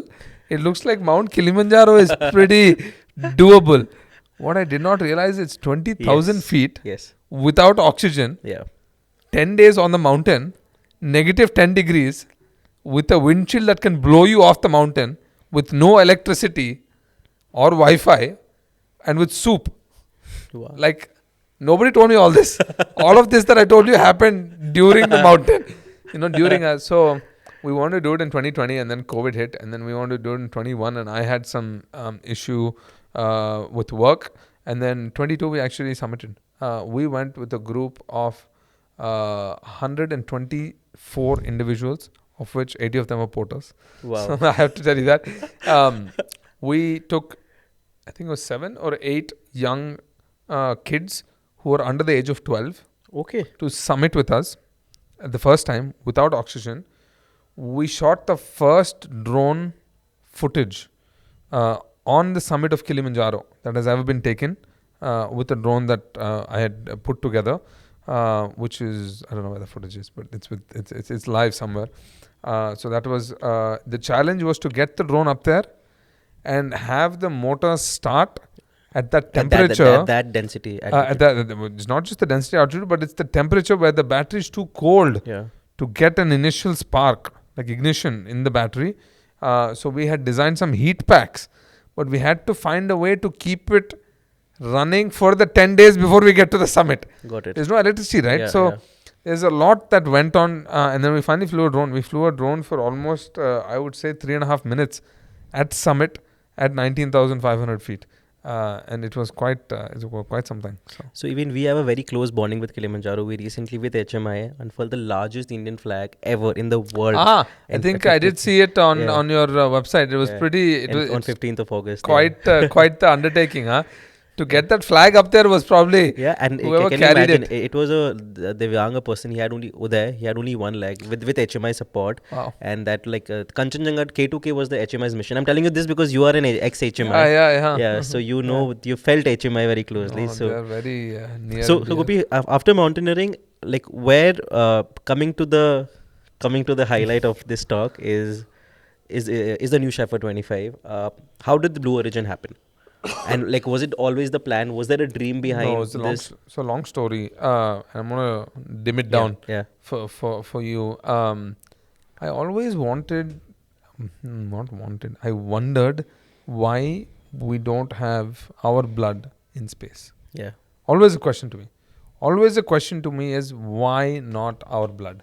it looks like Mount Kilimanjaro is pretty doable. What I did not realize, it's 20,000 feet without oxygen. 10 days on the mountain, negative 10 degrees, with a wind chill that can blow you off the mountain, with no electricity or Wi-Fi, and with soup. Wow. Nobody told me all this. All of this that I told you happened during the mountain. So we wanted to do it in 2020, and then COVID hit, and then we wanted to do it in 21, and I had some issue with work, and then 22 we actually summited. We went with a group of 124 individuals, of which 80 of them were porters. Wow. So I have to tell you that. We took, I think it was 7 or 8 young kids who were under the age of 12 to summit with us at the first time without oxygen. We shot the first drone footage on the summit of Kilimanjaro that has ever been taken with a drone that I had put together, which is, I don't know where the footage is, but it's live somewhere. So that was the challenge, was to get the drone up there and have the motor start at that temperature, at that density. It's not just the density altitude, but it's the temperature where the battery is too cold to get an initial spark, like ignition in the battery. So we had designed some heat packs, but we had to find a way to keep it running for the 10 days before we get to the summit. Got it. There's no electricity, right? There's a lot that went on, and then we finally flew a drone. We flew a drone for almost, I would say, 3.5 minutes at summit at 19,500 feet. And it was quite something. So even we have a very close bonding with Kilimanjaro. We recently with HMI unfurled the largest Indian flag ever in the world. I think I did see it on your website. It was pretty. It was on 15th of August. Quite the undertaking, huh? To get that flag up there was probably and whoever can carried you imagine, it. It was a Divyanga person. He had only one leg with HMI support. Wow. And that Kanchenjunga K2K was the HMI's mission. I'm telling you this because you are an ex-HMI. Yeah. So you felt HMI very closely. They are very near. So Gopi, after mountaineering, where coming to the highlight of this talk is the new Shepherd 25. How did the Blue Origin happen? And was it always the plan? Was there a dream behind this? It's a long story. I'm gonna dim it down for you. I always I wondered why we don't have our blood in space. Yeah. Always a question to me. Always a question to me is, why not our blood?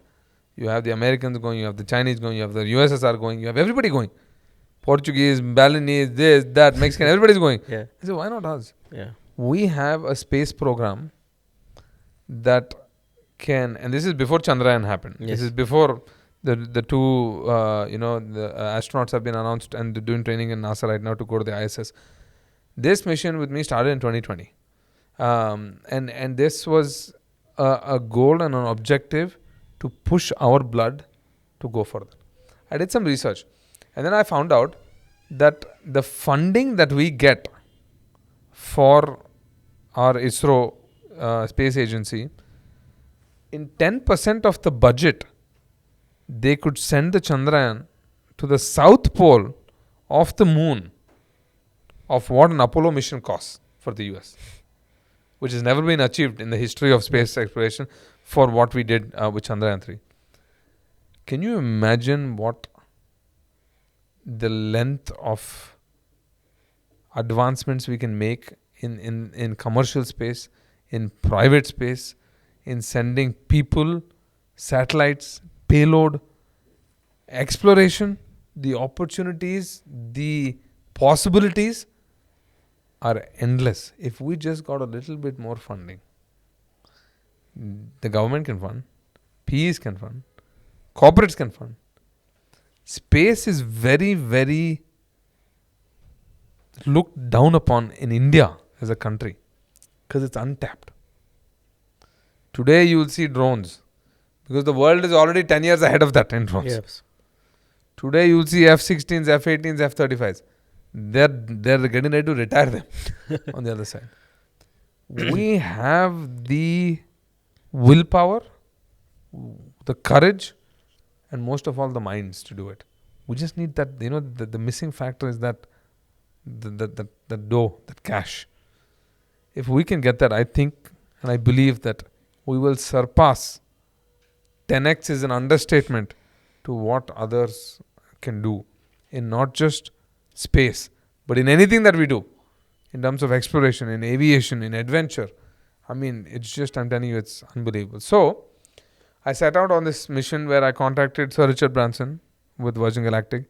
You have the Americans going, you have the Chinese going, you have the USSR going, you have everybody going. Portuguese, Balinese, this, that, Mexican, everybody's going. Yeah. I said, why not us? Yeah. We have a space program that can, and this is before Chandrayaan happened. Yes. This is before the two, the astronauts have been announced and they're doing training in NASA right now to go to the ISS. This mission with me started in 2020. And this was a goal and an objective to push our blood to go further. I did some research. And then I found out that the funding that we get for our ISRO space agency, in 10% of the budget, they could send the Chandrayaan to the south pole of the moon of what an Apollo mission costs for the US, which has never been achieved in the history of space exploration for what we did with Chandrayaan 3. Can you imagine what the length of advancements we can make in commercial space, in private space, in sending people, satellites, payload, exploration, the opportunities, the possibilities are endless. If we just got a little bit more funding, the government can fund, PEs can fund, corporates can fund. Space is very, very looked down upon in India as a country because it's untapped. Today you will see drones because the world is already 10 years ahead of that in drones. Yes. Today you will see F-16s, F-18s, F-35s. They're getting ready to retire them on the other side. We have the willpower, the courage, and most of all the minds to do it. We just need that, the missing factor is that the dough, that cash. If we can get that, I think and I believe that we will surpass. 10x is an understatement to what others can do in not just space, but in anything that we do in terms of exploration, in aviation, in adventure. I mean, it's just, I'm telling you, it's unbelievable. So, I set out on this mission where I contacted Sir Richard Branson with Virgin Galactic.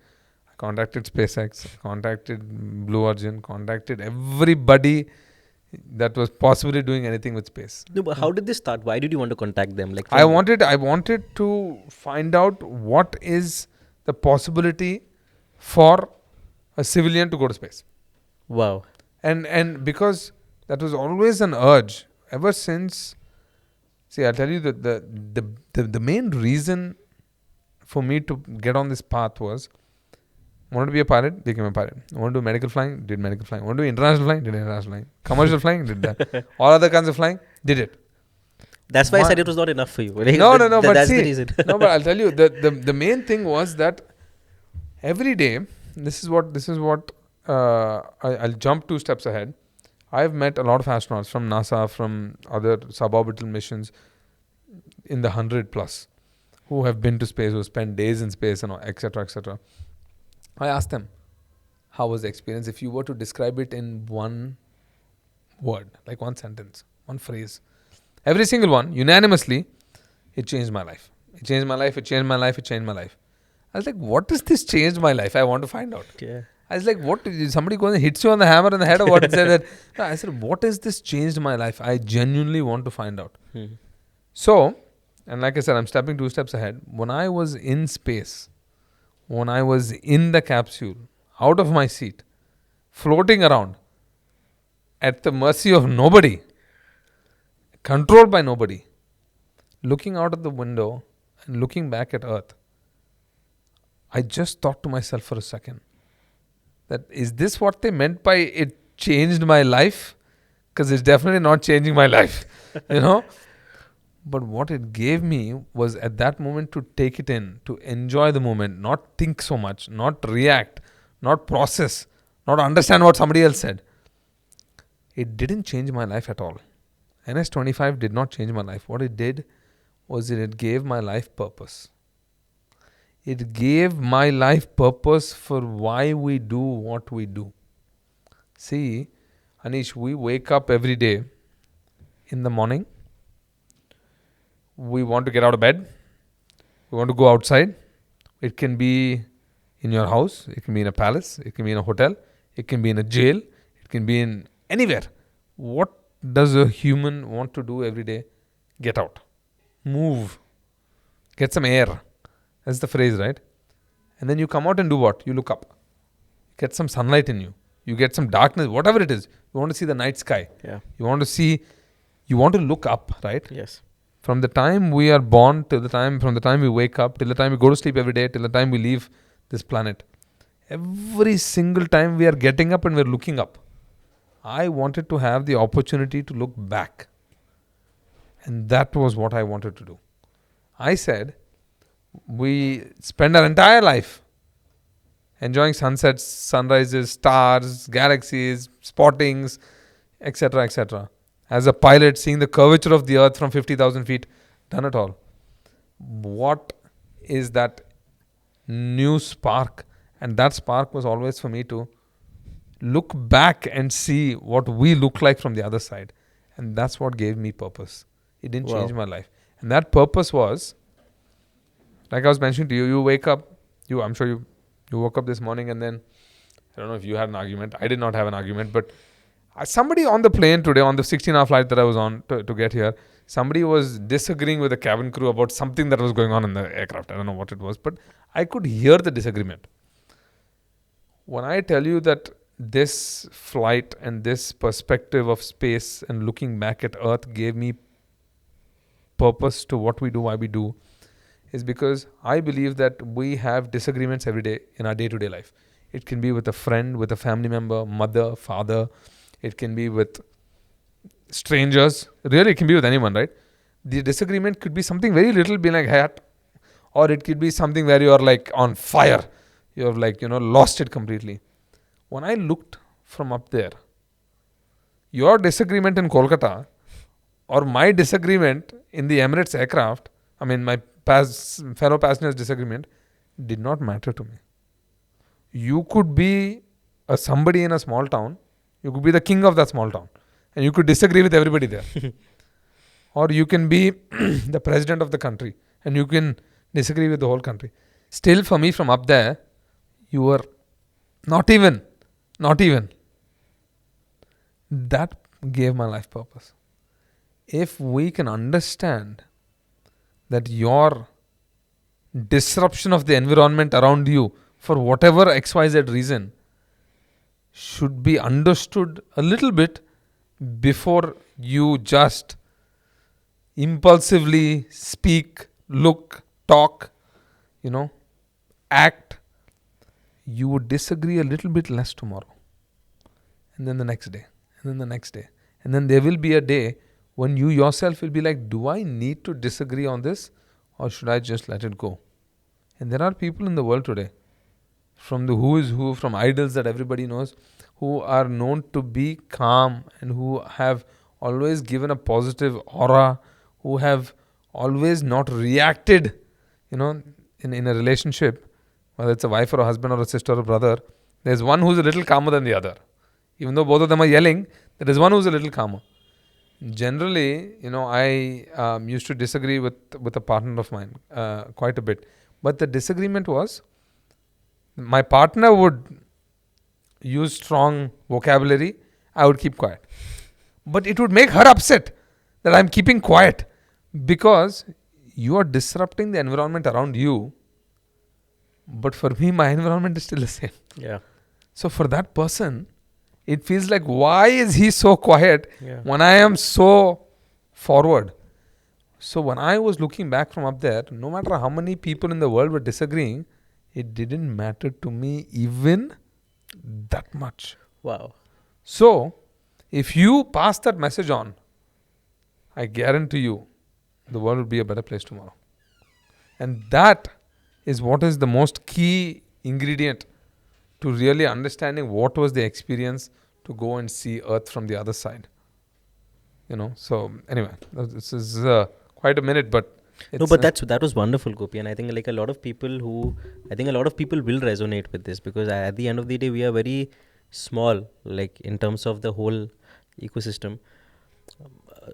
I contacted SpaceX, I contacted Blue Origin, contacted everybody that was possibly doing anything with space. No, but how did this start? Why did you want to contact them? Like, I wanted to find out what is the possibility for a civilian to go to space. Wow. And because that was always an urge ever since. See, I'll tell you that the main reason for me to get on this path was, wanted to be a pilot, became a pilot. Wanted to do medical flying, did medical flying. Wanted to do international flying, did international flying. Commercial flying, did that. All other kinds of flying, did it. That's why I said it was not enough for you. Like, No, but that's see, the reason. no, but I'll tell you, the main thing was that every day, this is what I'll jump 2 steps ahead. I've met a lot of astronauts from NASA, from other suborbital missions in the 100 plus who have been to space, who spent days in space, and etc. etc. I asked them, how was the experience? If you were to describe it in one word, like one sentence, one phrase, every single one, unanimously, it changed my life. It changed my life, it changed my life, it changed my life. I was like, what does this change my life? I want to find out. Yeah. I was like, what? Somebody goes and hits you on the hammer on the head or what? Said that. No, I said, what has this changed my life? I genuinely want to find out. So, and like I said, I'm stepping 2 steps ahead. When I was in space, when I was in the capsule, out of my seat, floating around, at the mercy of nobody, controlled by nobody, looking out of the window and looking back at Earth, I just thought to myself for a second, that is this what they meant by it changed my life? Because it's definitely not changing my life, But what it gave me was at that moment to take it in, to enjoy the moment, not think so much, not react, not process, not understand what somebody else said. It didn't change my life at all. NS-25 did not change my life. What it did was it gave my life purpose. It gave my life purpose for why we do what we do. See, Anish, we wake up every day in the morning. We want to get out of bed. We want to go outside. It can be in your house. It can be in a palace. It can be in a hotel. It can be in a jail. It can be in anywhere. What does a human want to do every day? Get out. Move. Get some air. That's the phrase, right? And then you come out and do what? You look up. Get some sunlight in you. You get some darkness, whatever it is. You want to see the night sky. Yeah. You want to look up, right? Yes. From the time we are born from the time we wake up, till the time we go to sleep every day, till the time we leave this planet. Every single time we are getting up and we're looking up. I wanted to have the opportunity to look back. And that was what I wanted to do. I said, we spend our entire life enjoying sunsets, sunrises, stars, galaxies, spottings, etc., etc. As a pilot, seeing the curvature of the earth from 50,000 feet, done it all. What is that new spark? And that spark was always for me to look back and see what we look like from the other side. And that's what gave me purpose. It didn't change my life. And that purpose was, like I was mentioning to you, you wake up, I'm sure you woke up this morning, and then, I don't know if you had an argument. I did not have an argument, but somebody on the plane today, on the 16-hour flight that I was on to get here, somebody was disagreeing with the cabin crew about something that was going on in the aircraft. I don't know what it was, but I could hear the disagreement. When I tell you that this flight and this perspective of space and looking back at Earth gave me purpose to what we do, why we do, is because I believe that we have disagreements every day in our day-to-day life. It can be with a friend, with a family member, mother, father. It can be with strangers. Really, it can be with anyone, right? The disagreement could be something very little, being like hat, or it could be something where you are like on fire. You have like, lost it completely. When I looked from up there, your disagreement in Kolkata or my disagreement in the Emirates aircraft, my fellow passengers' disagreement, did not matter to me. You could be somebody in a small town. You could be the king of that small town. And you could disagree with everybody there. Or you can be the president of the country. And you can disagree with the whole country. Still, for me, from up there, you were not even. That gave my life purpose. If we can understand that your disruption of the environment around you, for whatever XYZ reason, should be understood a little bit before you just impulsively speak, look, talk, act, you would disagree a little bit less tomorrow. And then the next day, and then the next day. And then there will be a day when you yourself will be like, do I need to disagree on this, or should I just let it go? And there are people in the world today, from the who is who, from idols that everybody knows, who are known to be calm and who have always given a positive aura, who have always not reacted, in a relationship, whether it's a wife or a husband or a sister or a brother, there's one who's a little calmer than the other. Even though both of them are yelling, there is one who's a little calmer. Generally, I used to disagree with a partner of mine quite a bit. But the disagreement was, my partner would use strong vocabulary, I would keep quiet. But it would make her upset that I'm keeping quiet, because you are disrupting the environment around you. But for me, my environment is still the same. Yeah. So for that person, it feels like, why is he so quiet when I am so forward? So when I was looking back from up there, no matter how many people in the world were disagreeing, it didn't matter to me even that much. Wow. So if you pass that message on, I guarantee you, the world will be a better place tomorrow. And that is what is the most key ingredient to really understanding what was the experience to go and see Earth from the other side. So anyway, this is quite a minute, but no, but that was wonderful, Gopi, and I think a lot of people will resonate with this, because at the end of the day, we are very small, in terms of the whole ecosystem.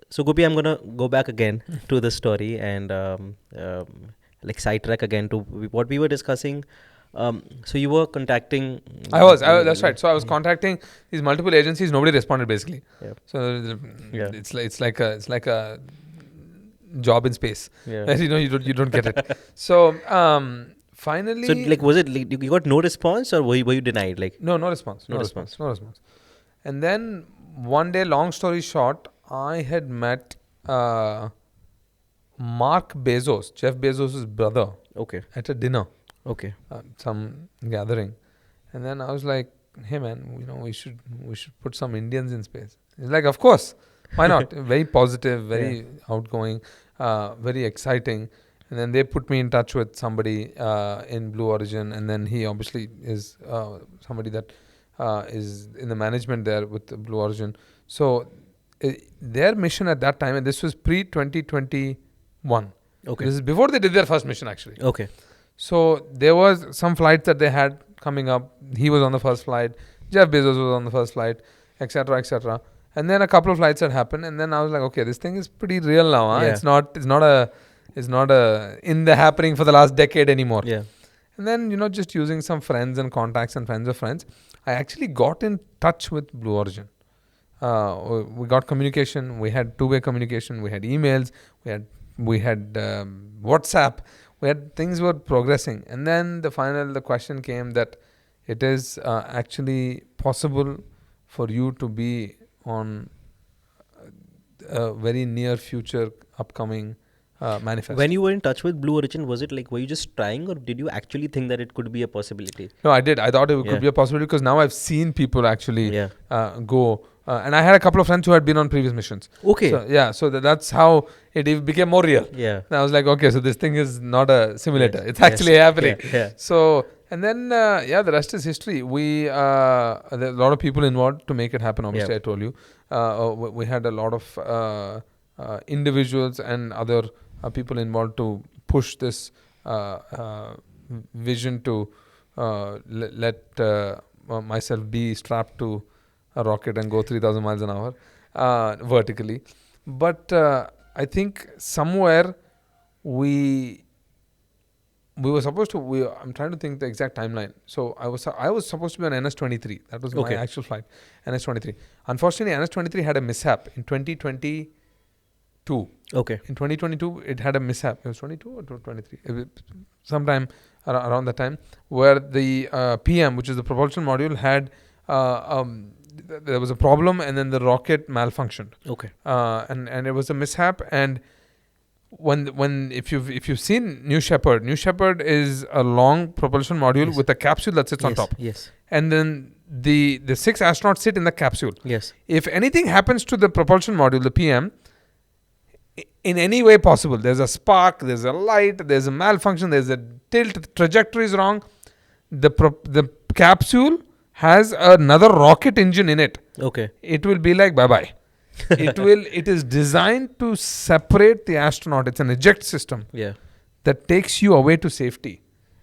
So Gopi, I'm gonna go back again to the story and sidetrack again to what we were discussing. So you were contacting. That's right. So I was contacting these multiple agencies. Nobody responded, basically. Yeah. So it's like a job in space. Yeah. You don't get it. So finally. So was it you got no response, or were you denied? No response. No response. And then one day, long story short, I had met Mark Bezos, Jeff Bezos' brother. Okay. At a dinner. Okay. Some gathering. And then I was like, hey man, we should put some Indians in space. He's like, of course. Why not? Very positive, very outgoing, very exciting. And then they put me in touch with somebody in Blue Origin, and then he obviously is somebody that is in the management there with the Blue Origin. So their mission at that time, and this was pre-2021. Okay. This is before they did their first mission actually. Okay. So there was some flights that they had coming up. He was on the first flight. Jeff Bezos was on the first flight, etc., etc. And then a couple of flights had happened, and then I was like, okay, this thing is pretty real now. Huh? Yeah. It's not a in the happening for the last decade anymore. Yeah. And then just using some friends and contacts and friends of friends, I actually got in touch with Blue Origin. We got communication. We had two-way communication. We had emails. We had WhatsApp. Things were progressing, and then the question came that it is actually possible for you to be on a very near future upcoming manifest. When you were in touch with Blue Origin, was it like, were you just trying, or did you actually think that it could be a possibility? No, I did. I thought it Yeah. could be a possibility because now I've seen people actually Yeah. go. And I had a couple of friends who had been on previous missions. Okay. So that's how it became more real. Yeah. And I was like, okay, so this thing is not a simulator. Yes. It's actually Yes. happening. Yeah. So, and then, the rest is history. There are a lot of people involved to make it happen, obviously, Yeah. I told you. We had a lot of individuals and other people involved to push this vision to let myself be strapped to a rocket and go 3,000 miles an hour vertically. But I think somewhere we were supposed to. I'm trying to think the exact timeline. So I was supposed to be on NS-23. That was my actual flight, NS-23. Unfortunately, NS-23 had a mishap in 2022. Okay. In 2022, it had a mishap. It was 22 or 23? Sometime around that time, where the PM, which is the propulsion module, had there was a problem, and then the rocket malfunctioned. Okay. And it was a mishap. And when if you've seen New Shepard is a long propulsion module with a capsule that sits on top. Yes. And then the 6 astronauts sit in the capsule. Yes. If anything happens to the propulsion module, the PM, in any way possible, there's a spark, there's a light, there's a malfunction, there's a tilt, the trajectory is wrong, the capsule has another rocket engine in it. Okay. It will be like bye-bye. It is designed to separate the astronaut. It's an eject system Yeah. that takes you away to safety.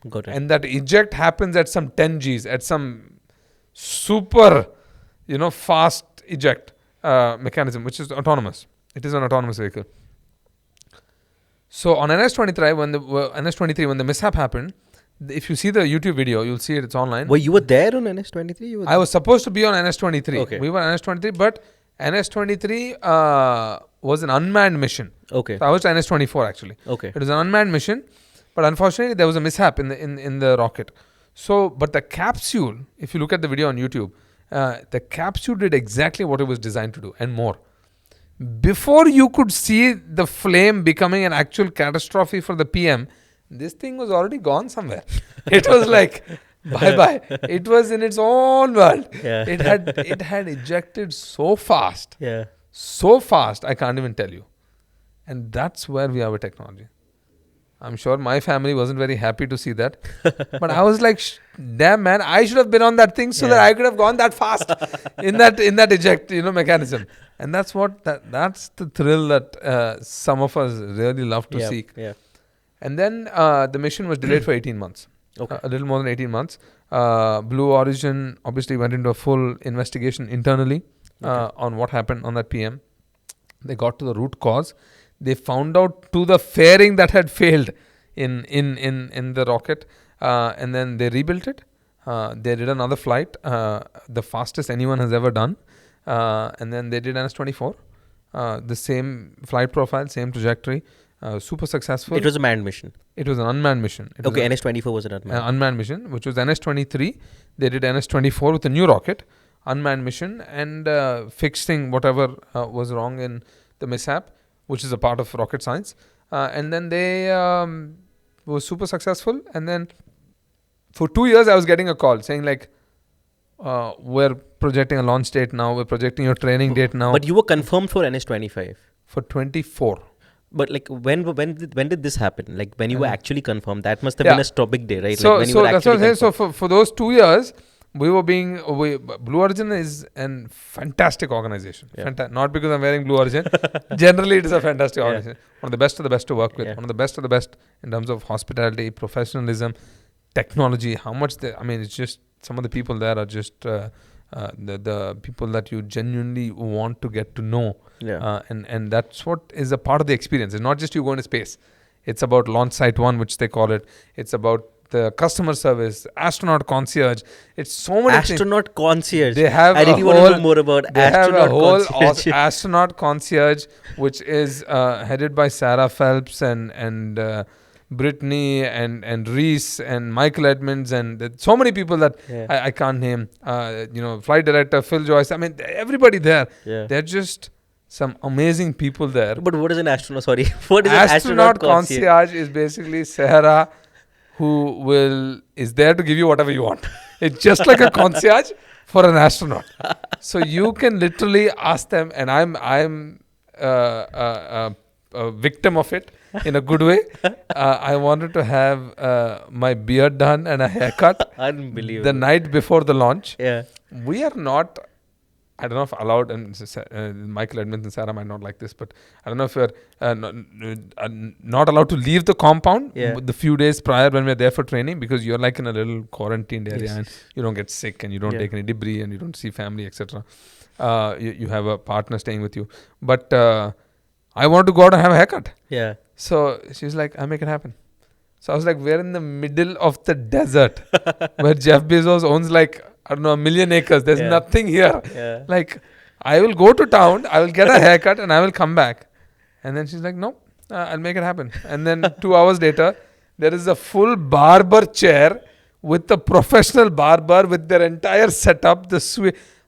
Got it. And that eject happens at some 10 Gs, at some super, fast eject mechanism, which is autonomous. It is an autonomous vehicle. So on NS-23, when the mishap happened, if you see the YouTube video, you'll see it. It's online. Well, you were there on NS-23? I was supposed to be on NS-23. Okay. We were on NS-23, but NS-23 was an unmanned mission. Okay. So I was on NS-24 actually. Okay. It was an unmanned mission, but unfortunately there was a mishap in the rocket. So, but the capsule, if you look at the video on YouTube, the capsule did exactly what it was designed to do and more. Before you could see the flame becoming an actual catastrophe for the PM, this thing was already gone somewhere. It was like bye-bye. It was in its own world. Yeah. It had ejected so fast. Yeah. So fast, I can't even tell you. And that's where we are with technology. I'm sure my family wasn't very happy to see that. But I was like, damn man, I should have been on that thing so that I could have gone that fast in that eject mechanism. And that's the thrill that some of us really love to seek. Yeah. And then the mission was delayed for 18 months. Okay. A little more than 18 months. Blue Origin obviously went into a full investigation internally on what happened on that PM. They got to the root cause. They found out to the fairing that had failed in the rocket, and then they rebuilt it. They did another flight, the fastest anyone has ever done, and then they did NS-24, the same flight profile, same trajectory, super successful. It was a manned mission. It was an unmanned mission. Okay, NS-24 was an unmanned. Unmanned mission, which was NS-23. They did NS-24 with a new rocket, unmanned mission, and fixing whatever was wrong in the mishap, which is a part of rocket science. And then they were super successful. And then for 2 years, I was getting a call saying like, we're projecting a launch date now. We're projecting your training date now. But you were confirmed for NS-25. For 24. But like when did this happen? Like when you were actually confirmed, that must have Yeah. been a big day, right? So, like when you so were that's what I'm actually saying. So for those 2 years, Blue Origin is a fantastic organization. Yeah. Not because I'm wearing Blue Origin. Generally, it is a fantastic Yeah. organization. One of the best of the best to work with. Yeah. One of the best in terms of hospitality, professionalism, technology. How much it's just some of the people there are just the people that you genuinely want to get to know. Yeah. And that's what is a part of the experience. It's not just you going to space. It's about launch site 1, which they call it. It's about the customer service, astronaut concierge. It's so many things. Astronaut concierge. They have I really want to know more about they have astronaut a whole concierge. astronaut concierge, which is headed by Sarah Phelps and Brittany and Reese and Michael Edmonds and so many people that I can't name. Flight director Phil Joyce. I mean, everybody there. Yeah. They're just some amazing people there. But what is an astronaut? Sorry, what is an Astronaut astronaut concierge? concierge is basically Sarah, who is there to give you whatever you want. It's just like a concierge for an astronaut. So you can literally ask them, and I'm a victim of it in a good way. I wanted to have my beard done and a haircut Unbelievable. the night before the launch. Yeah. We are not, I don't know if allowed, and Michael Edmonds and Sarah might not like this, but I don't know if we're not allowed to leave the compound the few days prior when we're there for training, because you're like in a little quarantined area and you don't get sick and you don't take any debris and you don't see family, etc. You have a partner staying with you. But I wanted to go out and have a haircut. Yeah. So she's like, I'll make it happen. So I was like, we're in the middle of the desert where Jeff Bezos owns like, I don't know, 1 million acres. There's nothing here. Yeah. Like, I will go to town, I will get a haircut and I will come back. And then she's like, no, I'll make it happen. And then 2 hours later, there is a full barber chair with a professional barber with their entire setup.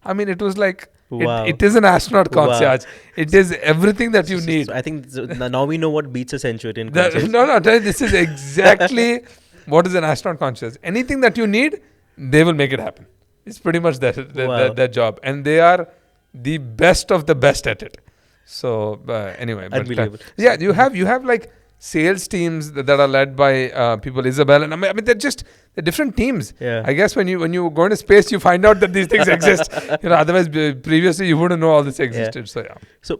I mean, it was like, it is an astronaut concierge. It is everything that you need. So I think now we know what beats a Centurion concierge. No, this is exactly what is an astronaut concierge. Anything that you need, they will make it happen. It's pretty much their job. And they are the best of the best at it. So anyway. Unbelievable. You have like sales teams that are led by people, Isabel. And I mean, they're different teams. Yeah. I guess when you go into space, you find out that these things exist. Otherwise, previously, you wouldn't know all this existed. So, yeah. So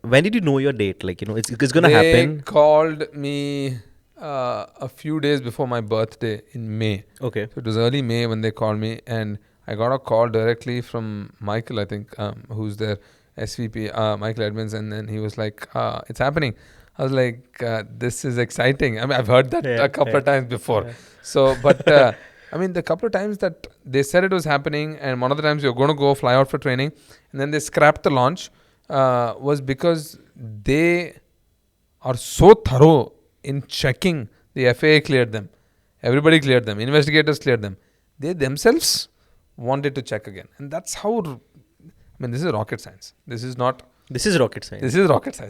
when did you know your date? Like, it's going to happen. They called me a few days before my birthday in May. Okay. So it was early May when they called me, and I got a call directly from Michael, I think, who's their SVP, Michael Edmonds, and then he was like, it's happening. I was like, this is exciting. I mean, I've heard that a couple of times before. Yeah. So, but I mean, the couple of times that they said it was happening, and one of the times you're going to go fly out for training, and then they scrapped the launch, was because they are so thorough in checking. The FAA cleared them. Everybody cleared them. Investigators cleared them. They themselves wanted to check again. And that's how, this is rocket science. This is rocket science.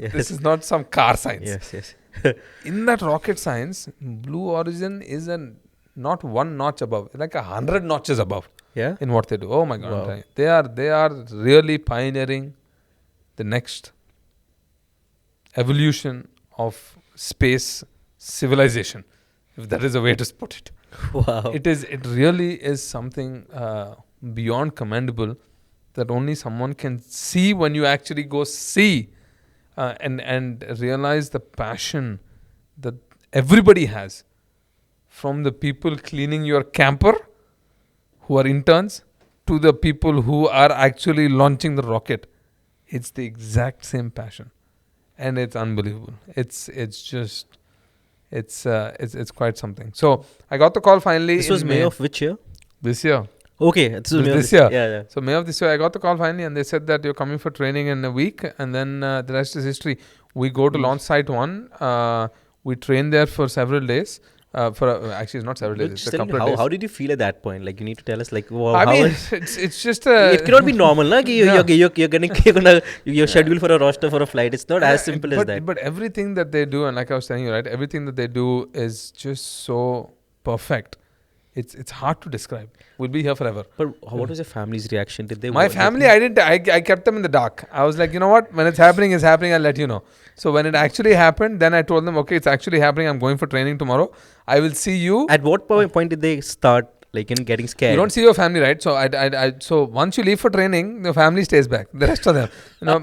Yes. This is not some car science. Yes. In that rocket science, Blue Origin is not one notch above, like 100 notches above. Yeah. In what they do. Oh my God. Wow. They are really pioneering the next evolution of space civilization, if that is a way to put it. Wow. It really is something beyond commendable that only someone can see when you actually go see and realize the passion that everybody has, from the people cleaning your camper who are interns to the people who are actually launching the rocket. It's the exact same passion, and it's unbelievable. It's quite something. So I got the call finally. This was May of which year? This year. Okay, this was May this year. Yeah. So May of this year, I got the call finally, and they said that you're coming for training in a week, and then the rest is history. We go to launch site 1. We train there for several days. Actually, it's not several days. It's a couple of days. How did you feel at that point? Like, you need to tell us. Like, it's just a. It cannot be normal, na? You're scheduled for a roster for a flight. It's not as simple as that. But everything that they do, and like I was telling you, right, everything that they do is just so perfect it's hard to describe. We'll be here forever. But what was your family's reaction? Did they? My family, I kept them in the dark. I was like, you know what? When it's happening, I'll let you know. So when it actually happened, then I told them, okay, it's actually happening. I'm going for training tomorrow. I will see you. At what point did they start getting scared? You don't see your family, right? So so once you leave for training, the family stays back. The rest of them,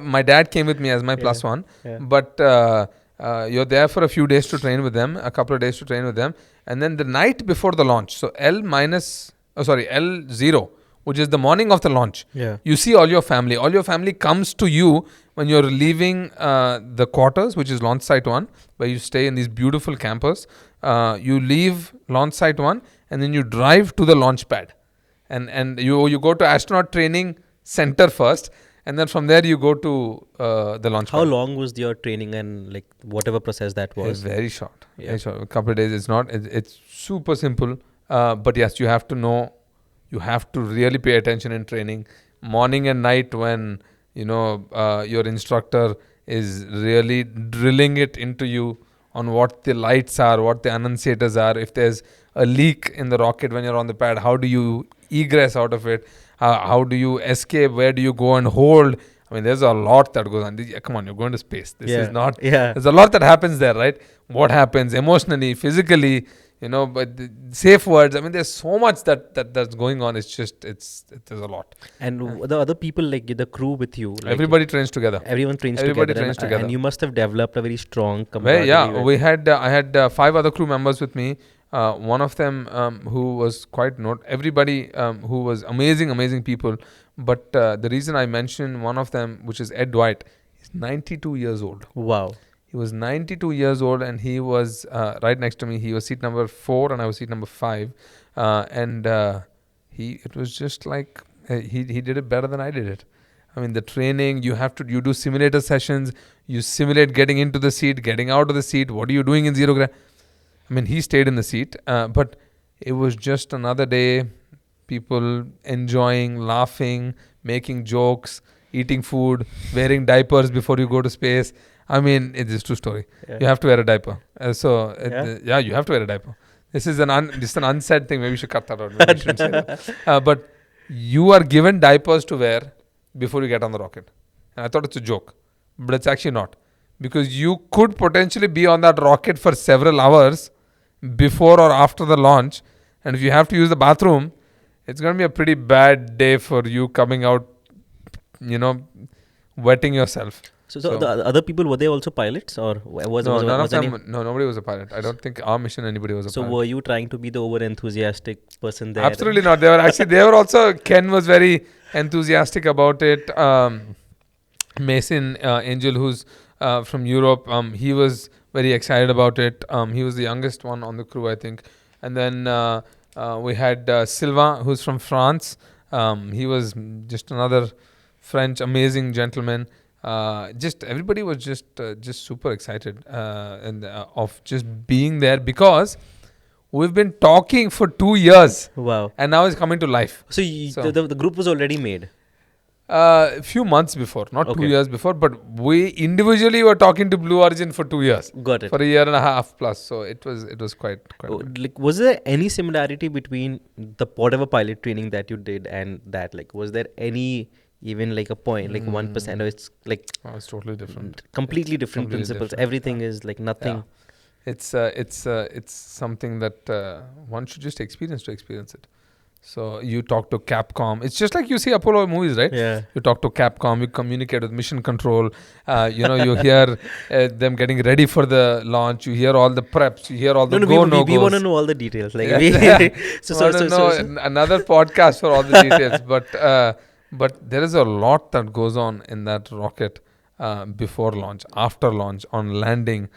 my dad came with me as my plus one, but you're there for a few days to train with them, a couple of days to train with them, and then the night before the launch, so L0, which is the morning of the launch. Yeah. You see all your family. All your family comes to you when you're leaving the quarters, which is launch site 1, where you stay in these beautiful campers. You leave launch site 1, and then you drive to the launch pad, and you go to astronaut training center first, and then from there you go to the launch pad. How long was your training and whatever process that was? Very short. Very short. A couple of days. It's super simple. But yes, you have to know. You have to really pay attention in training, morning and night, when your instructor is really drilling it into you on what the lights are, what the annunciators are. If there's a leak in the rocket when you're on the pad, how do you egress out of it? How do you escape? Where do you go and hold? I mean, there's a lot that goes on. Come on, you're going to space. This is not. Yeah. There's a lot that happens there, right? What happens emotionally, physically, but the safe words. I mean, there's so much that's going on. It's there's a lot. And the other people, the crew with you, everybody trains together. Everyone trains Everybody together. trains together. And you must have developed a very strong camaraderie. I had 5 other crew members with me. One of them who was quite everybody who was amazing people. But the reason I mentioned one of them, which is Ed Dwight, he's 92 years old. Wow. He was 92 years old, and he was right next to me. He was seat number 4 and I was seat number 5. It was just like he did it better than I did it. I mean, the training, you do simulator sessions, you simulate getting into the seat, getting out of the seat. What are you doing in zero gravity? I mean, he stayed in the seat, but it was just another day, people enjoying, laughing, making jokes, eating food, wearing diapers before you go to space. I mean, it is true story. Yeah. You have to wear a diaper. You have to wear a diaper. This is an unsaid thing. Maybe we should cut that out. Maybe we shouldn't say that. But you are given diapers to wear before you get on the rocket. And I thought it's a joke, but it's actually not. Because you could potentially be on that rocket for several hours before or after the launch. And if you have to use the bathroom, it's going to be a pretty bad day for you coming out, wetting yourself. So the other people, were they also pilots, or was none of them? No, nobody was a pilot. I don't think our mission anybody was a pilot. So were you trying to be the over enthusiastic person there? Absolutely not. They were also. Ken was very enthusiastic about it. Mason Angel, who's from Europe, he was very excited about it. He was the youngest one on the crew, I think. And then we had Sylvain, who's from France. He was just another French amazing gentleman. Everybody was just super excited of just being there, because we've been talking for 2 years. Wow. And now it's coming to life. So the group was already made? A few months before, not 2 years before, but we individually were talking to Blue Origin for 2 years. Got it. For a year and a half plus. So it was quite was there any similarity between the whatever pilot training that you did and that? Was there any even a point, 1%, or it's it's totally different. Completely different principles. Different. Everything is nothing. Yeah. It's something that one should just experience to experience it. So you talk to Capcom. It's just like you see Apollo movies, right? Yeah. You talk to Capcom. You communicate with Mission Control. You hear them getting ready for the launch. You hear all the preps. You hear all the no-goes. We want to know all the details. Another podcast for all the details. But there is a lot that goes on in that rocket before launch, after launch, on landing,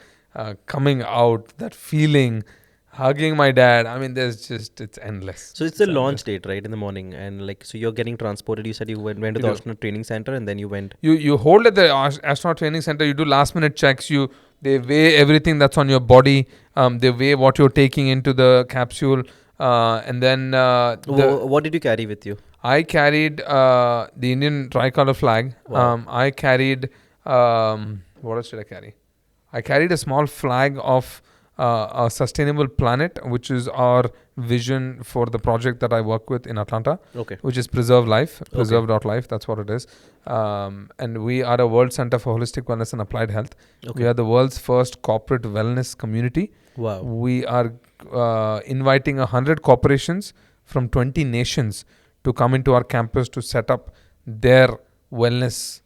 coming out, that feeling, hugging my dad. I mean, it's endless. So it's the launch date, right, in the morning, and so you're getting transported. You said you went to the astronaut training center, and then you went. You hold at the astronaut training center. You do last minute checks. They weigh everything that's on your body. They weigh what you're taking into the capsule, and then. What did you carry with you? I carried the Indian tricolor flag. Wow. I carried what else did I carry? I carried a small flag of a sustainable planet, which is our vision for the project that I work with in Atlanta, Okay. which is Preserve Life, preserve.life, that's what it is. And we are a World Center for Holistic Wellness and Applied Health. Okay. We are the world's first corporate wellness community. Wow. We are inviting 100 corporations from 20 nations to come into our campus to set up their wellness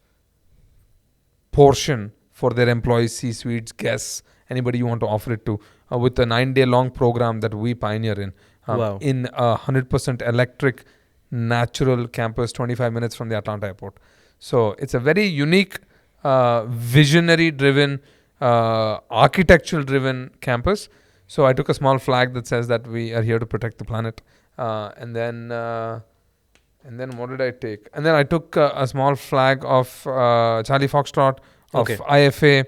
portion for their employees, C-suites, guests, anybody you want to offer it to, with a 9-day long program that we pioneer in. Wow. In a 100% electric, natural campus, 25 minutes from the Atlanta airport. So it's a very unique, visionary-driven, architectural-driven campus. So I took a small flag that says that we are here to protect the planet. And then what did I take? And then I took a small flag of Charlie Foxtrot, of IFA,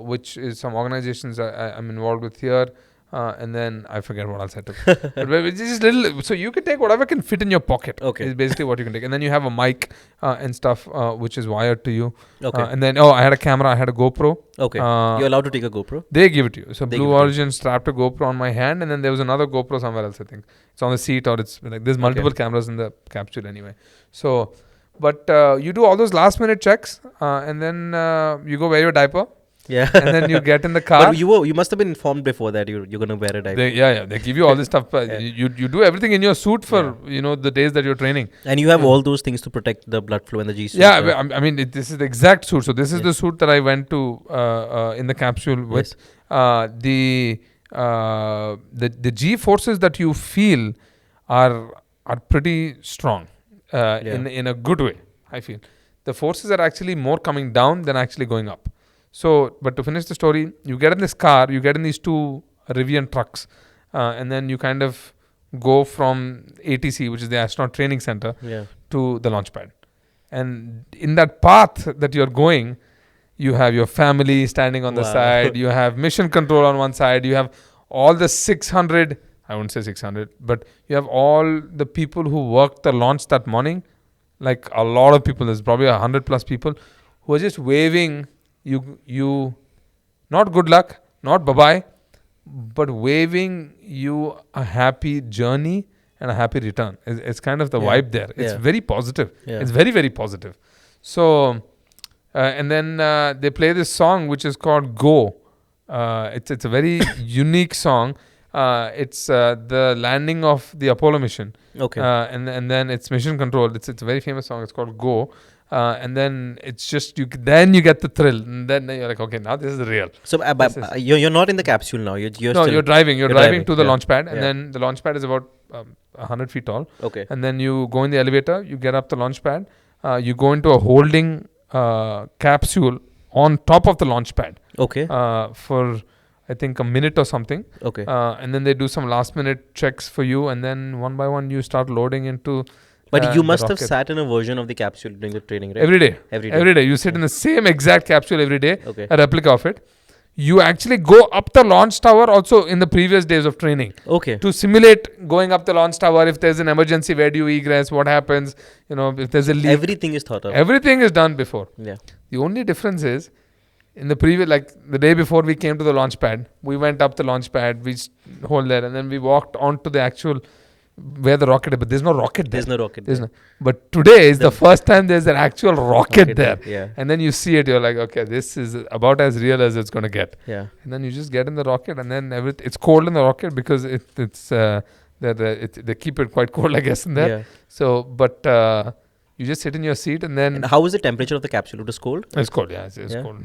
which is some organizations I'm involved with here. And then I forget what else I took. But it's just little, so you can take whatever can fit in your pocket. Okay. Is basically what you can take. And then you have a mic and stuff which is wired to you. Okay. And then I had a camera. I had a GoPro. Okay. You're allowed to take a GoPro? They give it to you. So They Blue give it to you. Origin strapped a GoPro on my hand, and then there was another GoPro somewhere else. I think it's on the seat, or it's like there's multiple cameras in the capsule anyway. So, but you do all those last minute checks, and then you go wear your diaper. Yeah. And then you get in the car. But you must have been informed before that you're going to wear a diaper. They give you all this stuff. You do everything in your suit for the days that you're training. And you have all those things to protect the blood flow and the G suit. Yeah, I mean this is the exact suit. So this is the suit that I went to in the capsule with. The G forces that you feel are pretty strong in a good way. I feel the forces are actually more coming down than actually going up. So, but to finish the story, you get in this car, you get in these two Rivian trucks, and then you kind of go from ATC, which is the Astronaut Training Center, to the launch pad. And in that path that you're going, you have your family standing on the side, you have mission control on one side, you have all the 600, I wouldn't say 600, but you have all the people who worked the launch that morning, like a lot of people, there's probably 100 plus people, who are just waving you not good luck, not bye-bye, but waving you a happy journey and a happy return. It's kind of the vibe there. It's very positive. It's very, very positive. So, and then they play this song which is called Go. It's a very unique song. It's the landing of the Apollo mission. Okay. And then it's mission control. It's a very famous song. It's called Go. And then it's just you get the thrill, and then you're like, okay, now this is real. So you're not in the capsule now. You're driving. You're driving to the launch pad, and then the launch pad is about 100 feet tall. Okay. And then you go in the elevator. You get up the launch pad. You go into a holding capsule on top of the launch pad. Okay. For I think a minute or something. Okay. And then they do some last minute checks for you, and then one by one you start loading into. But you must have sat in a version of the capsule during the training, right? Every day. You sit in the same exact capsule every day, a replica of it. You actually go up the launch tower also in the previous days of training. Okay. To simulate going up the launch tower. If there's an emergency, where do you egress? What happens? If there's a leak. Everything is thought of. Everything is done before. Yeah. The only difference is, in the previous, like the day before we came to the launch pad, we went up the launch pad, we hold there, and then we walked onto the actual where the rocket is, but there's no rocket there. There's no rocket there. But today is the first time there's an actual rocket there. Yeah. And then you see it, you're like, okay, this is about as real as it's going to get. Yeah. And then you just get in the rocket, and then it's cold in the rocket because they keep it quite cold, I guess, in there. Yeah. So, but you just sit in your seat, and then... And how was the temperature of the capsule? It was cold? It's cold, yeah. It's cold.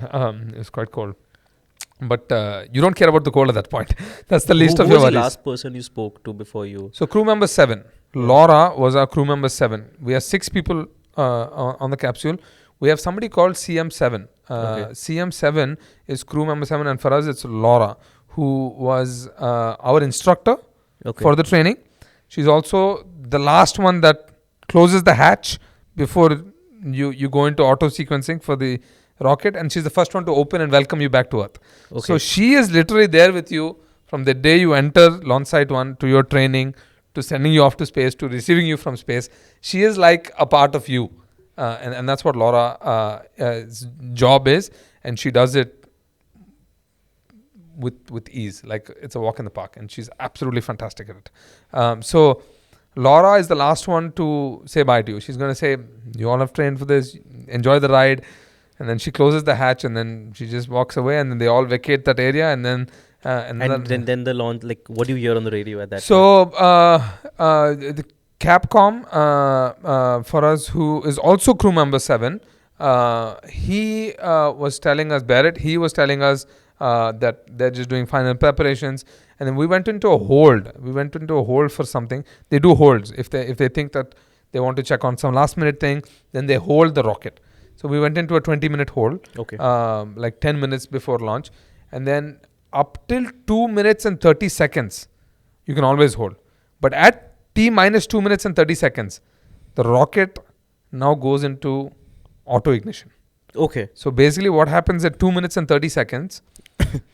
It's quite cold. But you don't care about the cold at that point. That's the least of your worries. Who was the last person you spoke to before you? So crew member 7. Laura was our crew member 7. We are 6 people on the capsule. We have somebody called CM7. CM7 is crew member 7, and for us it's Laura, who was our instructor for the training. She's also the last one that closes the hatch before you go into auto sequencing for the rocket, and she's the first one to open and welcome you back to Earth. Okay. So she is literally there with you from the day you enter launch site 1 to your training, to sending you off to space, to receiving you from space. She is like a part of you, and that's what Laura's job is, and she does it with ease, like it's a walk in the park, and she's absolutely fantastic at it. So Laura is the last one to say bye to you. She's going to say, you all have trained for this, enjoy the ride. And then she closes the hatch, and then she just walks away, and then they all vacate that area, and then then the launch, like, what do you hear on the radio at that time? So the Capcom, for us, who is also crew member 7, he was telling us, Barrett, he was telling us that they're just doing final preparations. And then we went into a hold. We went into a hold for something. They do holds. If they think that they want to check on some last minute thing, then they hold the rocket. So we went into a 20-minute hold, like 10 minutes before launch. And then up till 2 minutes and 30 seconds, you can always hold. But at T minus 2 minutes and 30 seconds, the rocket now goes into auto ignition. Okay. So basically what happens at 2 minutes and 30 seconds,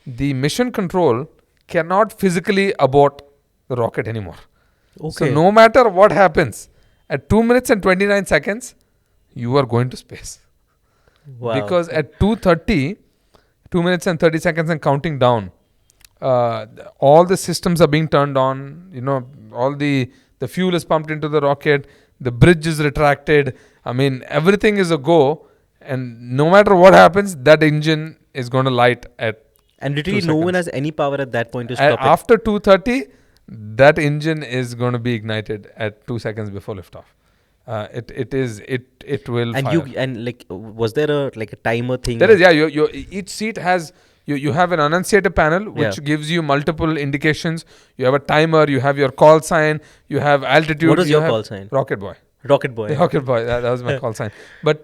the mission control cannot physically abort the rocket anymore. Okay. So no matter what happens, at 2 minutes and 29 seconds, you are going to space. Wow. Because at 2:30, 2 minutes and 30 seconds and counting down, all the systems are being turned on. You know, all the fuel is pumped into the rocket. The bridge is retracted. I mean, everything is a go. And no matter what happens, that engine is going to light at. And literally no one has any power at that point to stop it. After 2:30, that engine is going to be ignited at 2 seconds before liftoff. It will and fire. Was there a timer thing? There is, yeah. Each seat has you have an annunciator panel which gives you multiple indications. You have a timer. You have your call sign. You have altitude. What was your call sign? Rocket Boy. Rocket Boy. The Rocket Boy. That was my call sign. But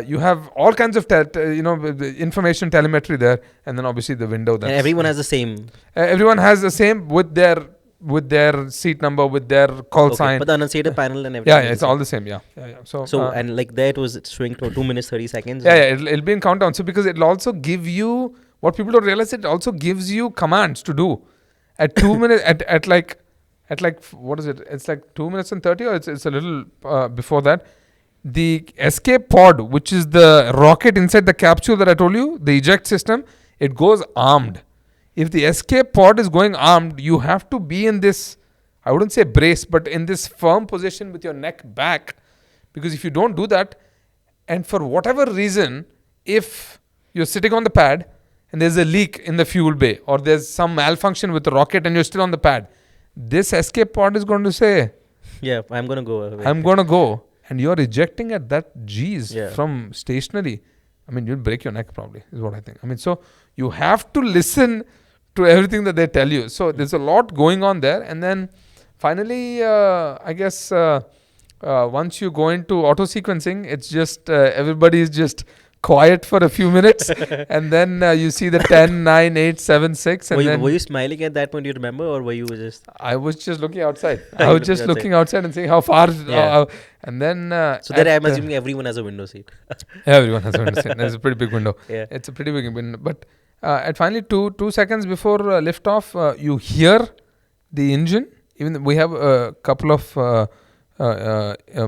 you have all kinds of information telemetry there, and then obviously the window. And everyone has the same. Everyone has the same with their seat number, with their call sign. But the annunciator panel and everything. Yeah, it's all the same. Yeah. So and there it was showing 2 minutes 30 seconds. Yeah, it'll be in countdown. So because it'll also give you what people don't realize, it also gives you commands to do at 2 minutes at like what is it? It's like 2 minutes and 30, or it's a little before that. The escape pod, which is the rocket inside the capsule that I told you, the eject system, it goes armed. If the escape pod is going armed, you have to be in this, I wouldn't say brace, but in this firm position with your neck back. Because if you don't do that, and for whatever reason, if you're sitting on the pad and there's a leak in the fuel bay, or there's some malfunction with the rocket and you're still on the pad, this escape pod is going to say, yeah, I'm going to go away. I'm going to go. And you're ejecting at that G's from stationary. I mean, you'll break your neck probably, is what I think. I mean, so you have to listen to everything that they tell you. So there's a lot going on there. And then finally, I guess once you go into auto sequencing, it's just everybody is just quiet for a few minutes. And then you see the 10, 9, 8, 7, 6. And were you smiling at that point, do you remember? Or were you just... I was just looking outside. I was just looking outside and saying how far... and then... so there I'm assuming everyone has a window seat. Everyone has a window seat. There's a pretty big window. Yeah. It's a pretty big window. But at finally 2 seconds before liftoff, you hear the engine. Even we have a couple of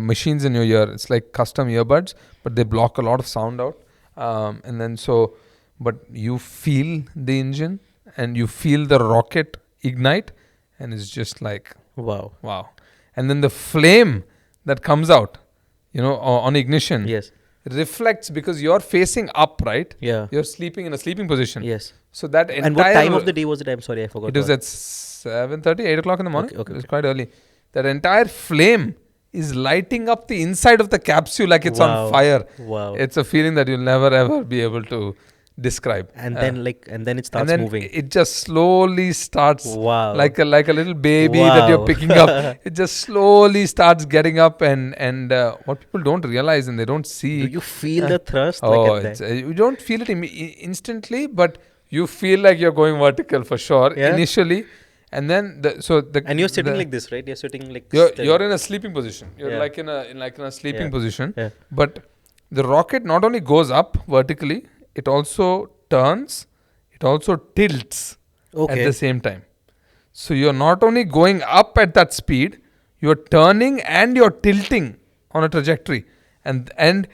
machines in your ear. It's like custom earbuds, but they block a lot of sound out. And then but you feel the engine and you feel the rocket ignite, and it's just like, wow. And then the flame that comes out, on ignition, reflects because you're facing up, right? Yeah. You're sleeping in a sleeping position. Yes. So that entire... And what time of the day was it? I'm sorry, I forgot. It was at 7:30, 8 o'clock in the morning. Okay. It was quite early. That entire flame is lighting up the inside of the capsule like it's on fire. Wow. It's a feeling that you'll never ever be able to describe. And then it starts moving. It just slowly starts like a little baby Wow. that you're picking up. It just slowly starts getting up, and what people don't realize and they don't see. Do you feel the thrust? You don't feel it instantly, but you feel like you're going vertical for sure initially. And then and you're sitting like this, right? You're sitting like you're in a sleeping position. You're like in a sleeping position. Yeah. But the rocket not only goes up vertically, it also turns, it also tilts at the same time. So you're not only going up at that speed, you're turning and you're tilting on a trajectory. And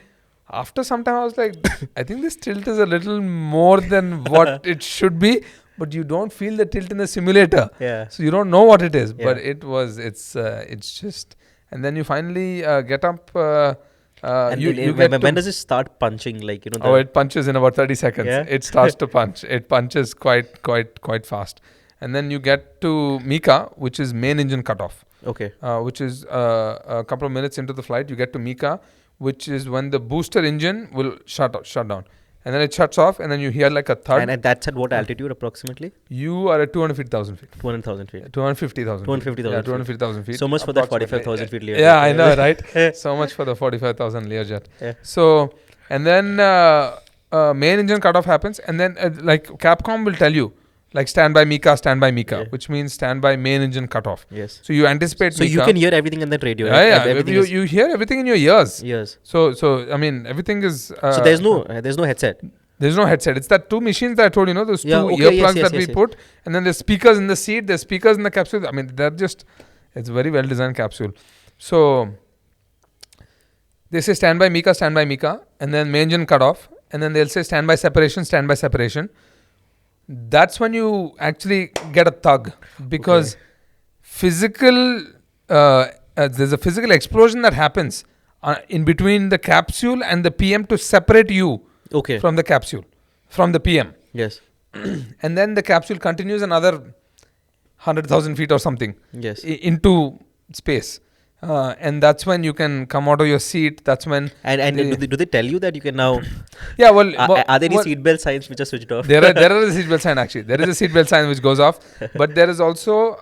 after some time I was like, I think this tilt is a little more than what it should be. but you don't feel the tilt in the simulator. Yeah. So you don't know what it is, but Yeah. it's just, and then you finally get up. And You then get when to, does it start punching? Like, oh, it punches in about 30 seconds. Yeah? It starts to punch. It punches quite fast, and then you get to Mika, which is main engine cutoff. Okay. Which is a couple of minutes into the flight, you get to Mika, which is when the booster engine will shut down. And then it shuts off, and then you hear like a thud. And that's at what altitude approximately? You are at 250,000 feet. 200,000 feet. 250,000 feet. 250,000 Yeah, feet. 250,000 feet. So much for that approximately. 45,000 feet Learjet. Yeah, I know, right? So much for the 45,000 Learjet. Yeah. So, and then main engine cutoff happens, and then like Capcom will tell you, like stand by Mika, Yeah. which means stand by main engine cutoff. Yes. So you anticipate So Mika. you can hear everything in that radio. Yeah, right? yeah. Everything You hear everything in your ears. Yes. So I mean, everything is. So there's no headset. There's no headset. It's that two machines that I told you, those Yeah, two okay, earplugs yes, that we yes. put, and then there's speakers in the seat, there's speakers in the capsule. I mean, it's a very well designed capsule. So they say stand by Mika, and then main engine cut off, and then they'll say stand by separation. That's when you actually get a thug, because physical there's a physical explosion that happens in between the capsule and the PM to separate you Okay. from the capsule, from the PM. Yes. And then the capsule continues another 100,000 feet or something Yes. into space. And that's when you can come out of your seat. That's when. And do they tell you that you can now? Yeah, well. Are there any seatbelt signs which are switched off? There are a seatbelt sign actually. There is a seatbelt sign which goes off, but there is also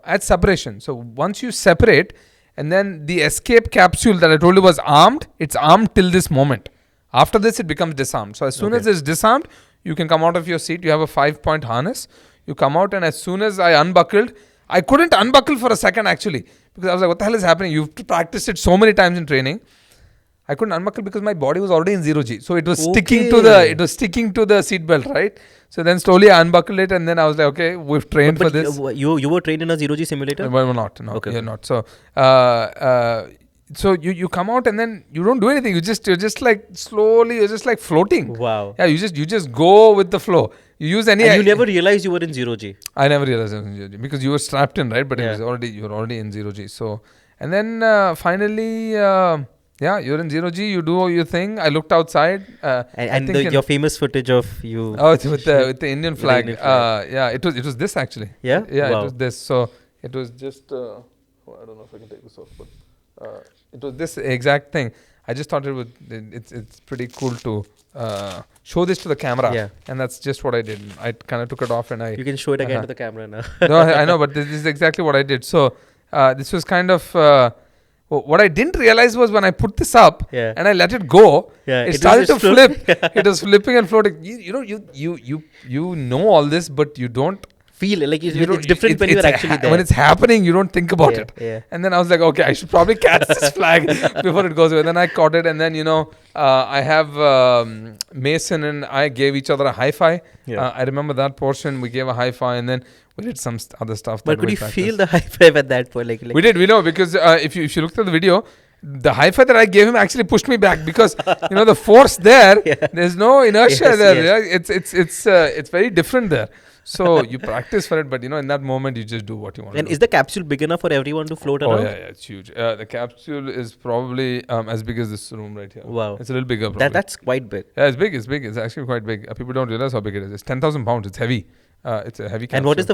at separation. So once you separate, and then the escape capsule that I told you was armed, it's armed till this moment. After this, it becomes disarmed. So as soon as it's disarmed, you can come out of your seat. You have a 5-point harness. You come out, and as soon as I unbuckled, I couldn't unbuckle for a second actually, because I was like, what the hell is happening? You've practiced it so many times in training. I couldn't unbuckle because my body was already in 0G. So it was sticking to the seat belt, right? So then slowly I unbuckled it, and then I was like, okay, we've trained for this. You were trained in a 0G simulator? Well, we're not. No, Okay. you're not. So so you come out, and then you don't do anything. You're just like slowly, you're just like floating. Wow. Yeah, you just go with the flow. You use any. And you never realized you were in 0G? I never realized I was in 0G because you were strapped in, right? But Yeah. you were already in 0G. So, and then finally, you're in 0G. You do your thing. I looked outside. And your famous footage of you. Oh, it's with the Indian flag. Indian flag. It was this actually. Yeah? Yeah, Wow. it was this. So it was just. I don't know if I can take this off, but it was this exact thing. I just thought it's pretty cool to show this to the camera. Yeah. And that's just what I did. I kind of took it off, and You can show it again to the camera now. No, I know, but this is exactly what I did. So this was kind of what I didn't realize was when I put this up and I let it go, it started to flip. It was flipping and floating. You know all this, but you don't feel like it's different when you're actually there. When it's happening, you don't think about it. Yeah. And then I was like, okay, I should probably catch this flag before it goes away. Then I caught it, and then I have Mason and I gave each other a high five. Yeah. I remember that portion. We gave a high five, and then we did some other stuff. But could you feel the high five at that point? Like we did. We know, because if you looked at the video, the high five that I gave him actually pushed me back, because the force there. There's no inertia there. Yes. Yeah? It's very different there. So you practice for it, but in that moment you just do what you want. And is the capsule big enough for everyone to float around? Oh yeah, it's huge. The capsule is probably as big as this room right here. Wow, it's a little bigger. Probably. That's quite big. Yeah, it's big. It's actually quite big. People don't realize how big it is. It's 10,000 pounds. It's heavy. It's a heavy capsule. And what is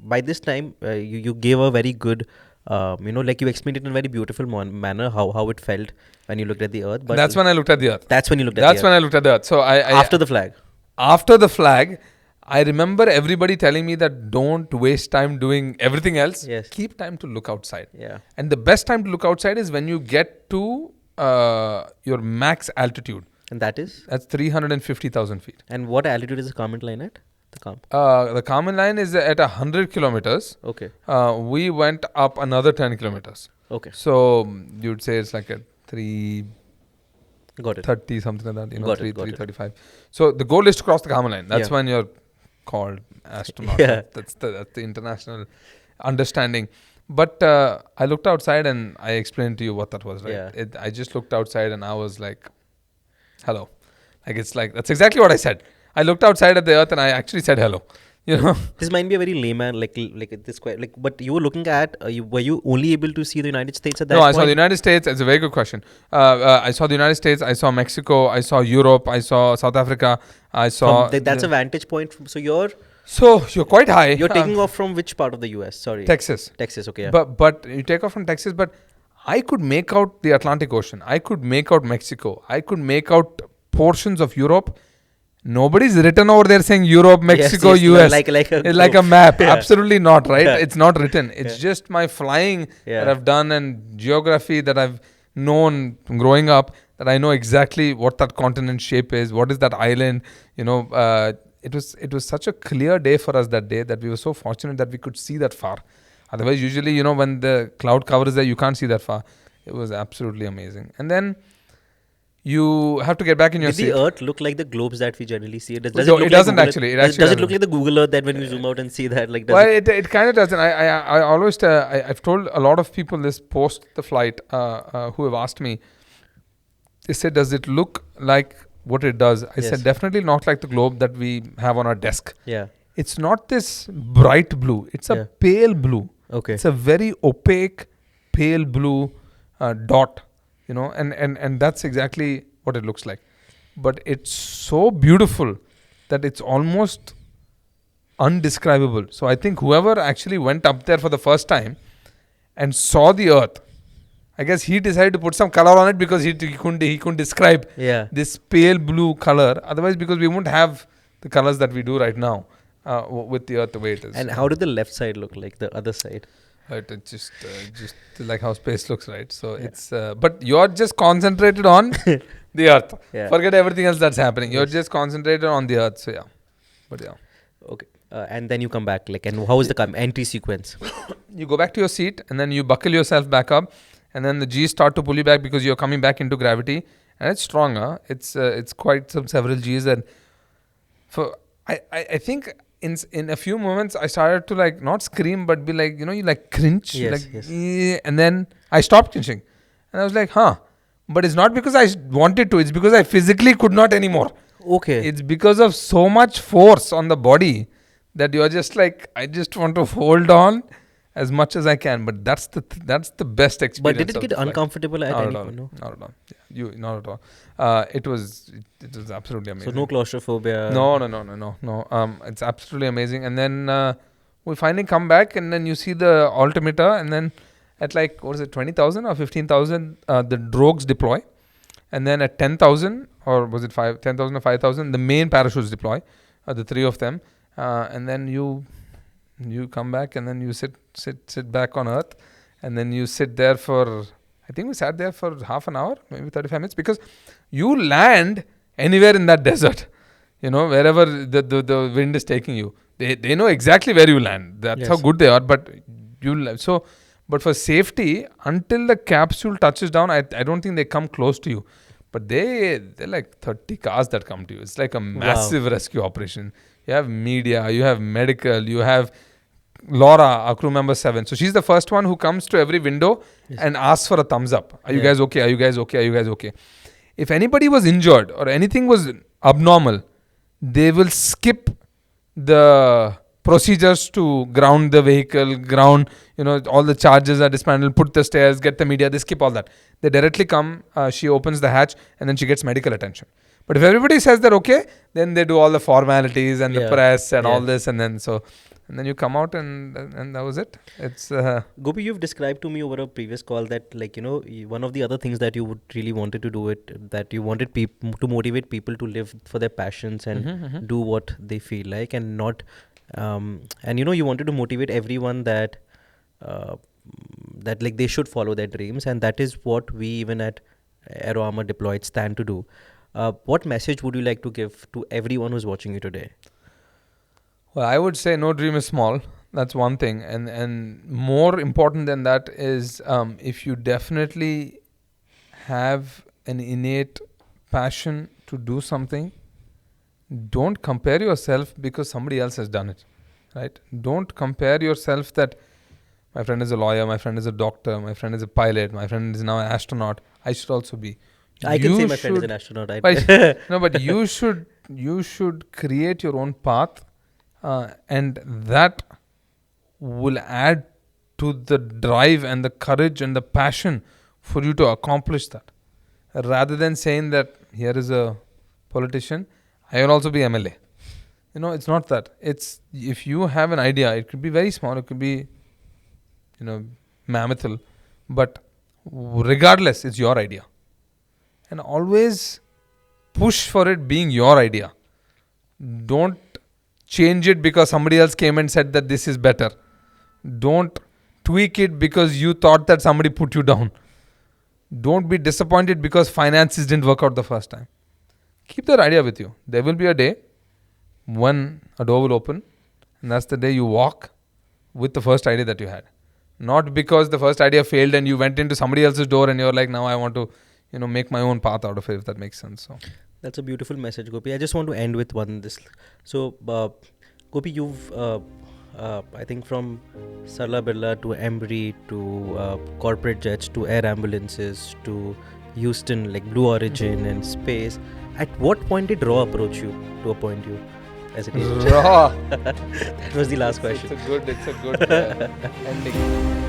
by this time you gave a very good. Like you explained it in a very beautiful manner, how it felt when you looked at the earth. But that's when I looked at the earth. That's when you looked at the earth. That's when I looked at the earth. So after the flag. After the flag, I remember everybody telling me that don't waste time doing everything else. Yes. Keep time to look outside. Yeah. And the best time to look outside is when you get to your max altitude. And that's 350,000 feet. And what altitude is the common line at? The common line is at 100 kilometers. Okay. We went up another 10 kilometers. Okay. So you'd say it's like at 330, something like that. Got 335. So the goal is to cross the common line. That's when you're called astronaut. Yeah. That's the international understanding. But I looked outside and I explained to you what that was, right? Yeah. I just looked outside and I was like, hello. That's exactly what I said. I looked outside at the earth and I actually said hello. You know, This might be a very layman, like this quite like. But you were looking at. Were you only able to see the United States at that no, point? I saw the United States. It's a very good question. I saw the United States. I saw Mexico. I saw Europe. I saw South Africa. I saw. That's a vantage point. So you're you're quite high. You're taking off from which part of the US? Sorry. Texas. Texas, okay. Yeah. But you take off from Texas, but I could make out the Atlantic Ocean. I could make out Mexico. I could make out portions of Europe. Nobody's written over there saying Europe, Mexico, US. Like a map. Yeah. Absolutely not, right? Yeah. It's not written. It's just my flying that I've done and geography that I've known growing up, that I know exactly what that continent shape is, what is that island, you know. It was such a clear day for us that day that we were so fortunate that we could see that far. Otherwise, usually, you know, when the cloud cover is there, you can't see that far. It was absolutely amazing. And then you have to get back in your seat. Did the Earth look like the globes that we generally see? Does No, it doesn't actually. Does it look like the Google Earth that when you zoom out and see that? Like, Well, it kind of doesn't. I always I've told a lot of people this post the flight who have asked me. They said, does it look like what it does? I said, definitely not like the globe that we have on our desk. Yeah. It's not this bright blue. It's a pale blue. Okay. It's a very opaque, pale blue dot, you know, and that's exactly what it looks like. But it's so beautiful that it's almost undescribable. So I think whoever actually went up there for the first time and saw the earth, I guess he decided to put some color on it because he couldn't describe this pale blue color. Otherwise, because we won't have the colors that we do right now with the earth the way it is. And how did the left side look like, the other side? It's just like how space looks, right? So it's but you're just concentrated on the earth. Forget everything else that's happening. You're just concentrated on the earth. So Okay. And then you come back, like, and how is the entry sequence? You go back to your seat and then you buckle yourself back up, and then the G's start to pull you back because you're coming back into gravity, and it's stronger. It's quite several G's, and I think in a few moments I started to like not scream but be like, you know, you like cringe, and then I stopped cringing, and I was like, but it's not because I wanted to. It's because I physically could not anymore. Okay. It's because of so much force on the body that you're just like, I just want to hold on as much as I can. But that's the best experience. But did it get uncomfortable at any point? No? Not at all. Not at all. It was absolutely amazing. So no claustrophobia. No. It's absolutely amazing. And then we finally come back, and then you see the altimeter, and then at like 20,000 or 15,000, the drogues deploy, and then at 10,000 or was it 10,000 or 5,000, the main parachutes deploy, the three of them, and then you come back, and then you sit back on Earth, and then you sit there for, I think we sat there for half an hour, maybe 35 minutes, because you land anywhere in that desert, you know, wherever the wind is taking you. They know exactly where you land. That's how good they are. But but for safety, until the capsule touches down, I don't think they come close to you. But they're like 30 cars that come to you. It's like a massive rescue operation. You have media, you have medical, you have Laura, our crew member 7. So she's the first one who comes to every window and asks for a thumbs up. Are you guys okay? Are you guys okay? Are you guys okay? If anybody was injured or anything was abnormal, they will skip the procedures to ground the vehicle, all the charges are dismantled, put the stairs, get the media, they skip all that. They directly come, she opens the hatch, and then she gets medical attention. But if everybody says they're okay, then they do all the formalities and the press and all this, and then you come out, and that was it. It's Gopi, you've described to me over a previous call that, like, you know, one of the other things that you would really wanted to do it, that you wanted to motivate people to live for their passions and do what they feel like, and not and you know, you wanted to motivate everyone that like they should follow their dreams, and that is what we even at Aero Armor Deployed stand to do. What message would you like to give to everyone who's watching you today? Well, I would say no dream is small. That's one thing. And more important than that is if you definitely have an innate passion to do something, don't compare yourself because somebody else has done it, right? Don't compare yourself that my friend is a lawyer, my friend is a doctor, my friend is a pilot, my friend is now an astronaut. I should also be. I can say my friend is an astronaut. No, but you should you should create your own path, and that will add to the drive and the courage and the passion for you to accomplish that. Rather than saying that here is a politician, I will also be MLA. It's not that. It's if you have an idea, it could be very small, it could be, mammothal, but regardless, it's your idea. And always push for it being your idea. Don't change it because somebody else came and said that this is better. Don't tweak it because you thought that somebody put you down. Don't be disappointed because finances didn't work out the first time. Keep that idea with you. There will be a day when a door will open, and that's the day you walk with the first idea that you had. Not because the first idea failed and you went into somebody else's door and you're like, now I want to, make my own path out of it, if that makes sense. So That's a beautiful message, Gopi. I just want to end with this. So, Gopi, you've, I think from Sarla Birla to Embry to corporate jets to air ambulances to Houston, like Blue Origin and space. At what point did Raw approach you to appoint you as an agent? Raw. That was the last question. It's a good ending.